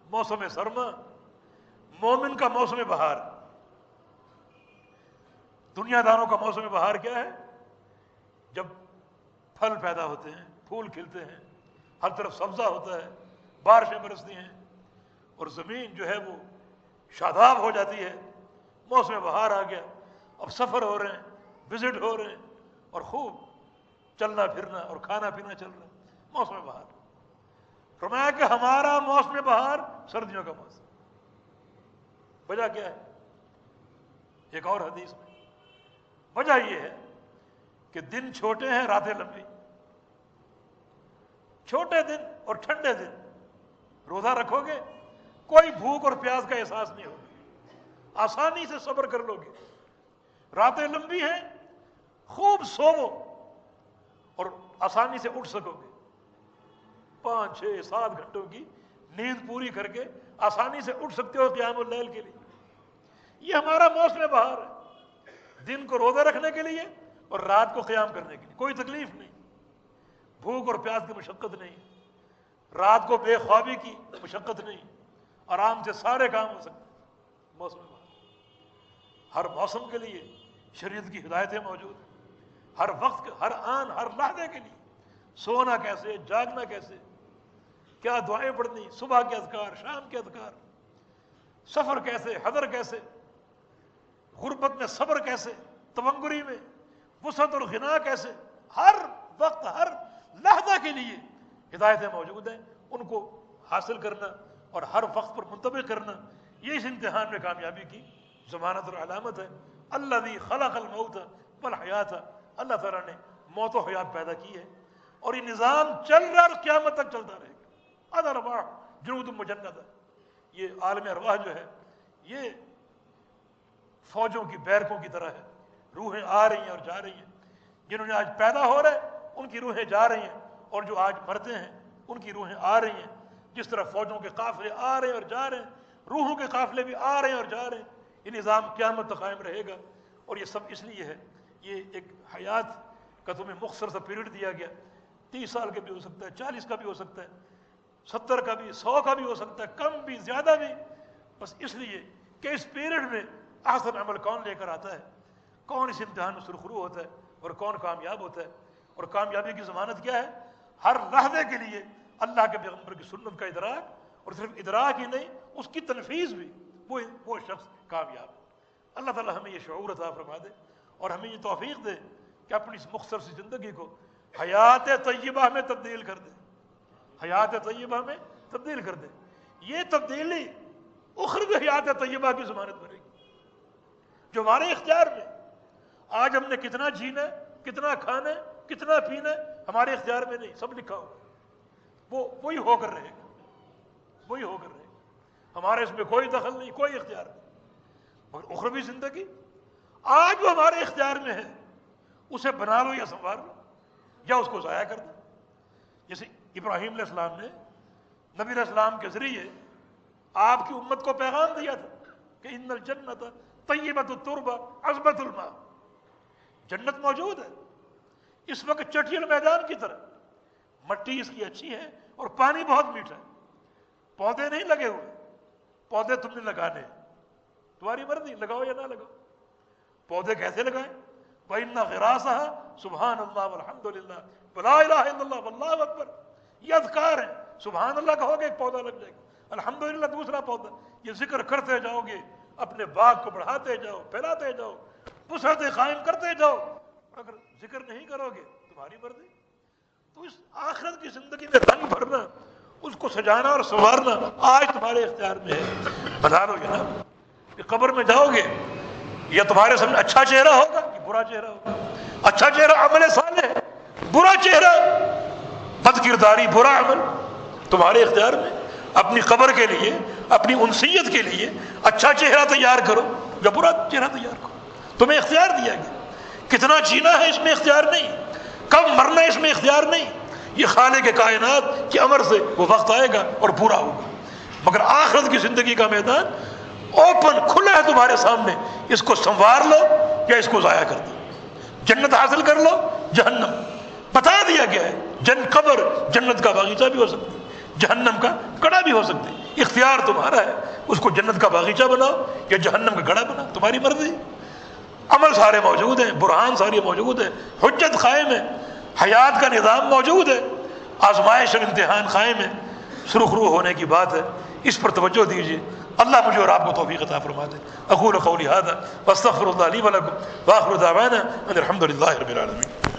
موسم سرما مومن کا موسم بہار۔ دنیا داروں کا موسم بہار کیا ہے؟ جب پھل پیدا ہوتے ہیں، پھول کھلتے ہیں، ہر طرف سبزہ ہوتا ہے، بارشیں برستی ہیں اور زمین جو ہے وہ شاداب ہو جاتی ہے، موسم بہار آ گیا، اب سفر ہو رہے ہیں، وزٹ ہو رہے ہیں اور خوب چلنا پھرنا اور کھانا پینا چل رہا ہے، موسم بہار۔ فرمایا کہ ہمارا موسم بہار سردیوں کا موسم۔ وجہ کیا ہے؟ ایک اور حدیث میں وجہ یہ ہے کہ دن چھوٹے ہیں، راتیں لمبی۔ چھوٹے دن اور ٹھنڈے دن روزہ رکھو گے، کوئی بھوک اور پیاس کا احساس نہیں ہوگا، آسانی سے صبر کر لو گے۔ راتیں لمبی ہیں، خوب سوو اور آسانی سے اٹھ سکو گے، 5 6 7 گھنٹوں کی نیند پوری کر کے آسانی سے اٹھ سکتے ہو قیام اللیل کے لیے۔ یہ ہمارا موسم بہار ہے، دن کو روزہ رکھنے کے لیے اور رات کو قیام کرنے کے لیے، کوئی تکلیف نہیں، بھوک اور پیاس کی مشقت نہیں، رات کو بے خوابی کی مشقت نہیں، آرام سے سارے کام ہو سکتے ہیں۔ موسم بہار، ہر موسم کے لیے شریعت کی ہدایتیں موجود ہیں، ہر وقت، ہر آن، ہر لحظے کے لیے، سونا کیسے، جاگنا کیسے، کیا دعائیں پڑھنی، صبح کے اذکار، شام کے اذکار، سفر کیسے، حضر کیسے، غربت میں صبر کیسے، تونگری میں وسعت اور غنا کیسے، ہر وقت ہر لحظہ کے لیے ہدایتیں موجود ہیں، ان کو حاصل کرنا اور ہر وقت پر منتبہ کرنا، یہ اس امتحان میں کامیابی کی ضمانت اور علامت ہے۔ الذی خلق الموت والحیات، اللہ تعالیٰ نے موت و حیات پیدا کی ہے اور یہ نظام چل رہا اور قیامت تک چلتا رہے گا۔ الارواح جنود مجندہ، یہ عالم ارواح جو ہے یہ فوجوں کی بیرکوں کی طرح ہے، روحیں آ رہی ہیں اور جا رہی ہیں، جنہوں نے آج پیدا ہو رہے ان کی روحیں جا رہی ہیں اور جو آج مرتے ہیں ان کی روحیں آ رہی ہیں۔ جس طرح فوجوں کے قافلے آ رہے ہیں اور جا رہے ہیں، روحوں کے قافلے بھی آ رہے ہیں اور جا رہے ہیں۔ یہ نظام قیامت تک قائم رہے گا اور یہ سب اس لیے ہے، یہ ایک حیات کا تمہیں مختصر سا پیریڈ دیا گیا، 30 سال کا بھی ہو سکتا ہے، 40 کا بھی ہو سکتا ہے، 70 کا بھی، 100 کا بھی ہو سکتا ہے، کم بھی زیادہ بھی، بس اس لیے کہ اس پیریڈ میں احسن عمل کون لے کر آتا ہے، کون اس امتحان میں سرخرو ہوتا ہے اور کون کامیاب ہوتا ہے۔ اور کامیابی کی ضمانت کیا ہے؟ ہر لحظے کے لیے اللہ کے پیغمبر کی سنت کا ادراک، اور صرف ادراک ہی نہیں اس کی تنفیذ بھی، وہ شخص کامیاب ہے۔ اللہ تعالیٰ ہمیں یہ شعور عطا فرما دے اور ہمیں یہ توفیق دے کہ اپنی اس مختصر سی زندگی کو حیات طیبہ میں تبدیل کر دے، حیات طیبہ میں تبدیل کر دے۔ یہ تبدیلی اخروی حیات طیبہ کی ضمانت بنے گی جو ہمارے اختیار میں۔ آج ہم نے کتنا جینا ہے، کتنا کھانا ہے، کتنا پینا ہے، ہمارے اختیار میں نہیں، سب لکھا ہوا، وہی ہو کر رہے گا، وہی ہو کر رہے گا، ہمارے اس میں کوئی دخل نہیں، کوئی اختیار نہیں۔ مگر اخروی زندگی آج وہ ہمارے اختیار میں ہے، اسے بنا لو یا سنوار لو یا اس کو ضائع کر دو۔ جیسے ابراہیم علیہ السلام نے نبی علیہ السلام کے ذریعے آپ کی امت کو پیغام دیا تھا کہ ان الجنت طیبۃ التربہ عذبۃ الماء، جنت موجود ہے اس وقت چٹیل میدان کی طرح، مٹی اس کی اچھی ہے اور پانی بہت میٹھا ہے، پودے نہیں لگے ہوئے، پودے تم نے لگانے ہیں، تمہاری مرضی لگاؤ یا نہ لگاؤ۔ پودے کیسے لگائیں؟ وَإِنَّ غِرَاسَهَا سبحان اللہ والحمد للہ ولا الہ الا اللہ واللہ اکبر، یہ اذکار ہیں، سبحان اللہ کہو گے ایک پودا لگ جائے گا، الحمدللہ دوسرا پودا، یہ ذکر کرتے جاؤ گے، اپنے باغ کو بڑھاتے جاؤ، پھیلاتے جاؤ، وسعتیں قائم کرتے جاؤ۔ اگر ذکر نہیں کرو گے تمہاری مرضی۔ تو اس آخرت کی زندگی میں رنگ بھرنا، اس کو سجانا اور سنوارنا آج تمہارے اختیار میں ہے، بتا لو یہ نا کہ قبر میں جاؤ گے یا تمہارے سامنے اچھا چہرہ ہوگا کہ برا چہرہ ہوگا. اچھا چہرہ عمل صالح ہے، برا چہرہ بد کرداری، برا عمل. تمہارے اختیار میں اپنی قبر کے لیے، اپنی انسیت کے لیے اچھا چہرہ تیار کرو یا برا چہرہ تیار کرو. تمہیں اختیار دیا گیا. کتنا جینا ہے اس میں اختیار نہیں، کب مرنا ہے اس میں اختیار نہیں. یہ خالق کائنات کے امر سے وہ وقت آئے گا اور پورا ہوگا. مگر آخرت کی زندگی کا میدان اوپن کھلا ہے تمہارے سامنے. اس کو سنوار لو یا اس کو ضائع کر دو. جنت حاصل کر لو، جہنم بتا دیا گیا ہے. قبر جنت کا باغیچہ بھی ہو سکتی، جہنم کا گڑھا بھی ہو سکتی. اختیار تمہارا ہے، اس کو جنت کا باغیچہ بناؤ یا جہنم کا گڑھا بناؤ، تمہاری مرضی. عمل سارے موجود ہیں، برہان ساری موجود ہے، حجت قائم ہے، حیات کا نظام موجود ہے، آزمائش اور امتحان قائم ہے. سرخ روح ہونے کی بات ہے، اس پر توجہ دیجیے. اللہ مجھے اور آپ کو توفیق عطا فرما دے. اقول قولی ھذا واستغفر اللہ لی ولکم واخر دعوانا ان الحمد للہ رب العالمین.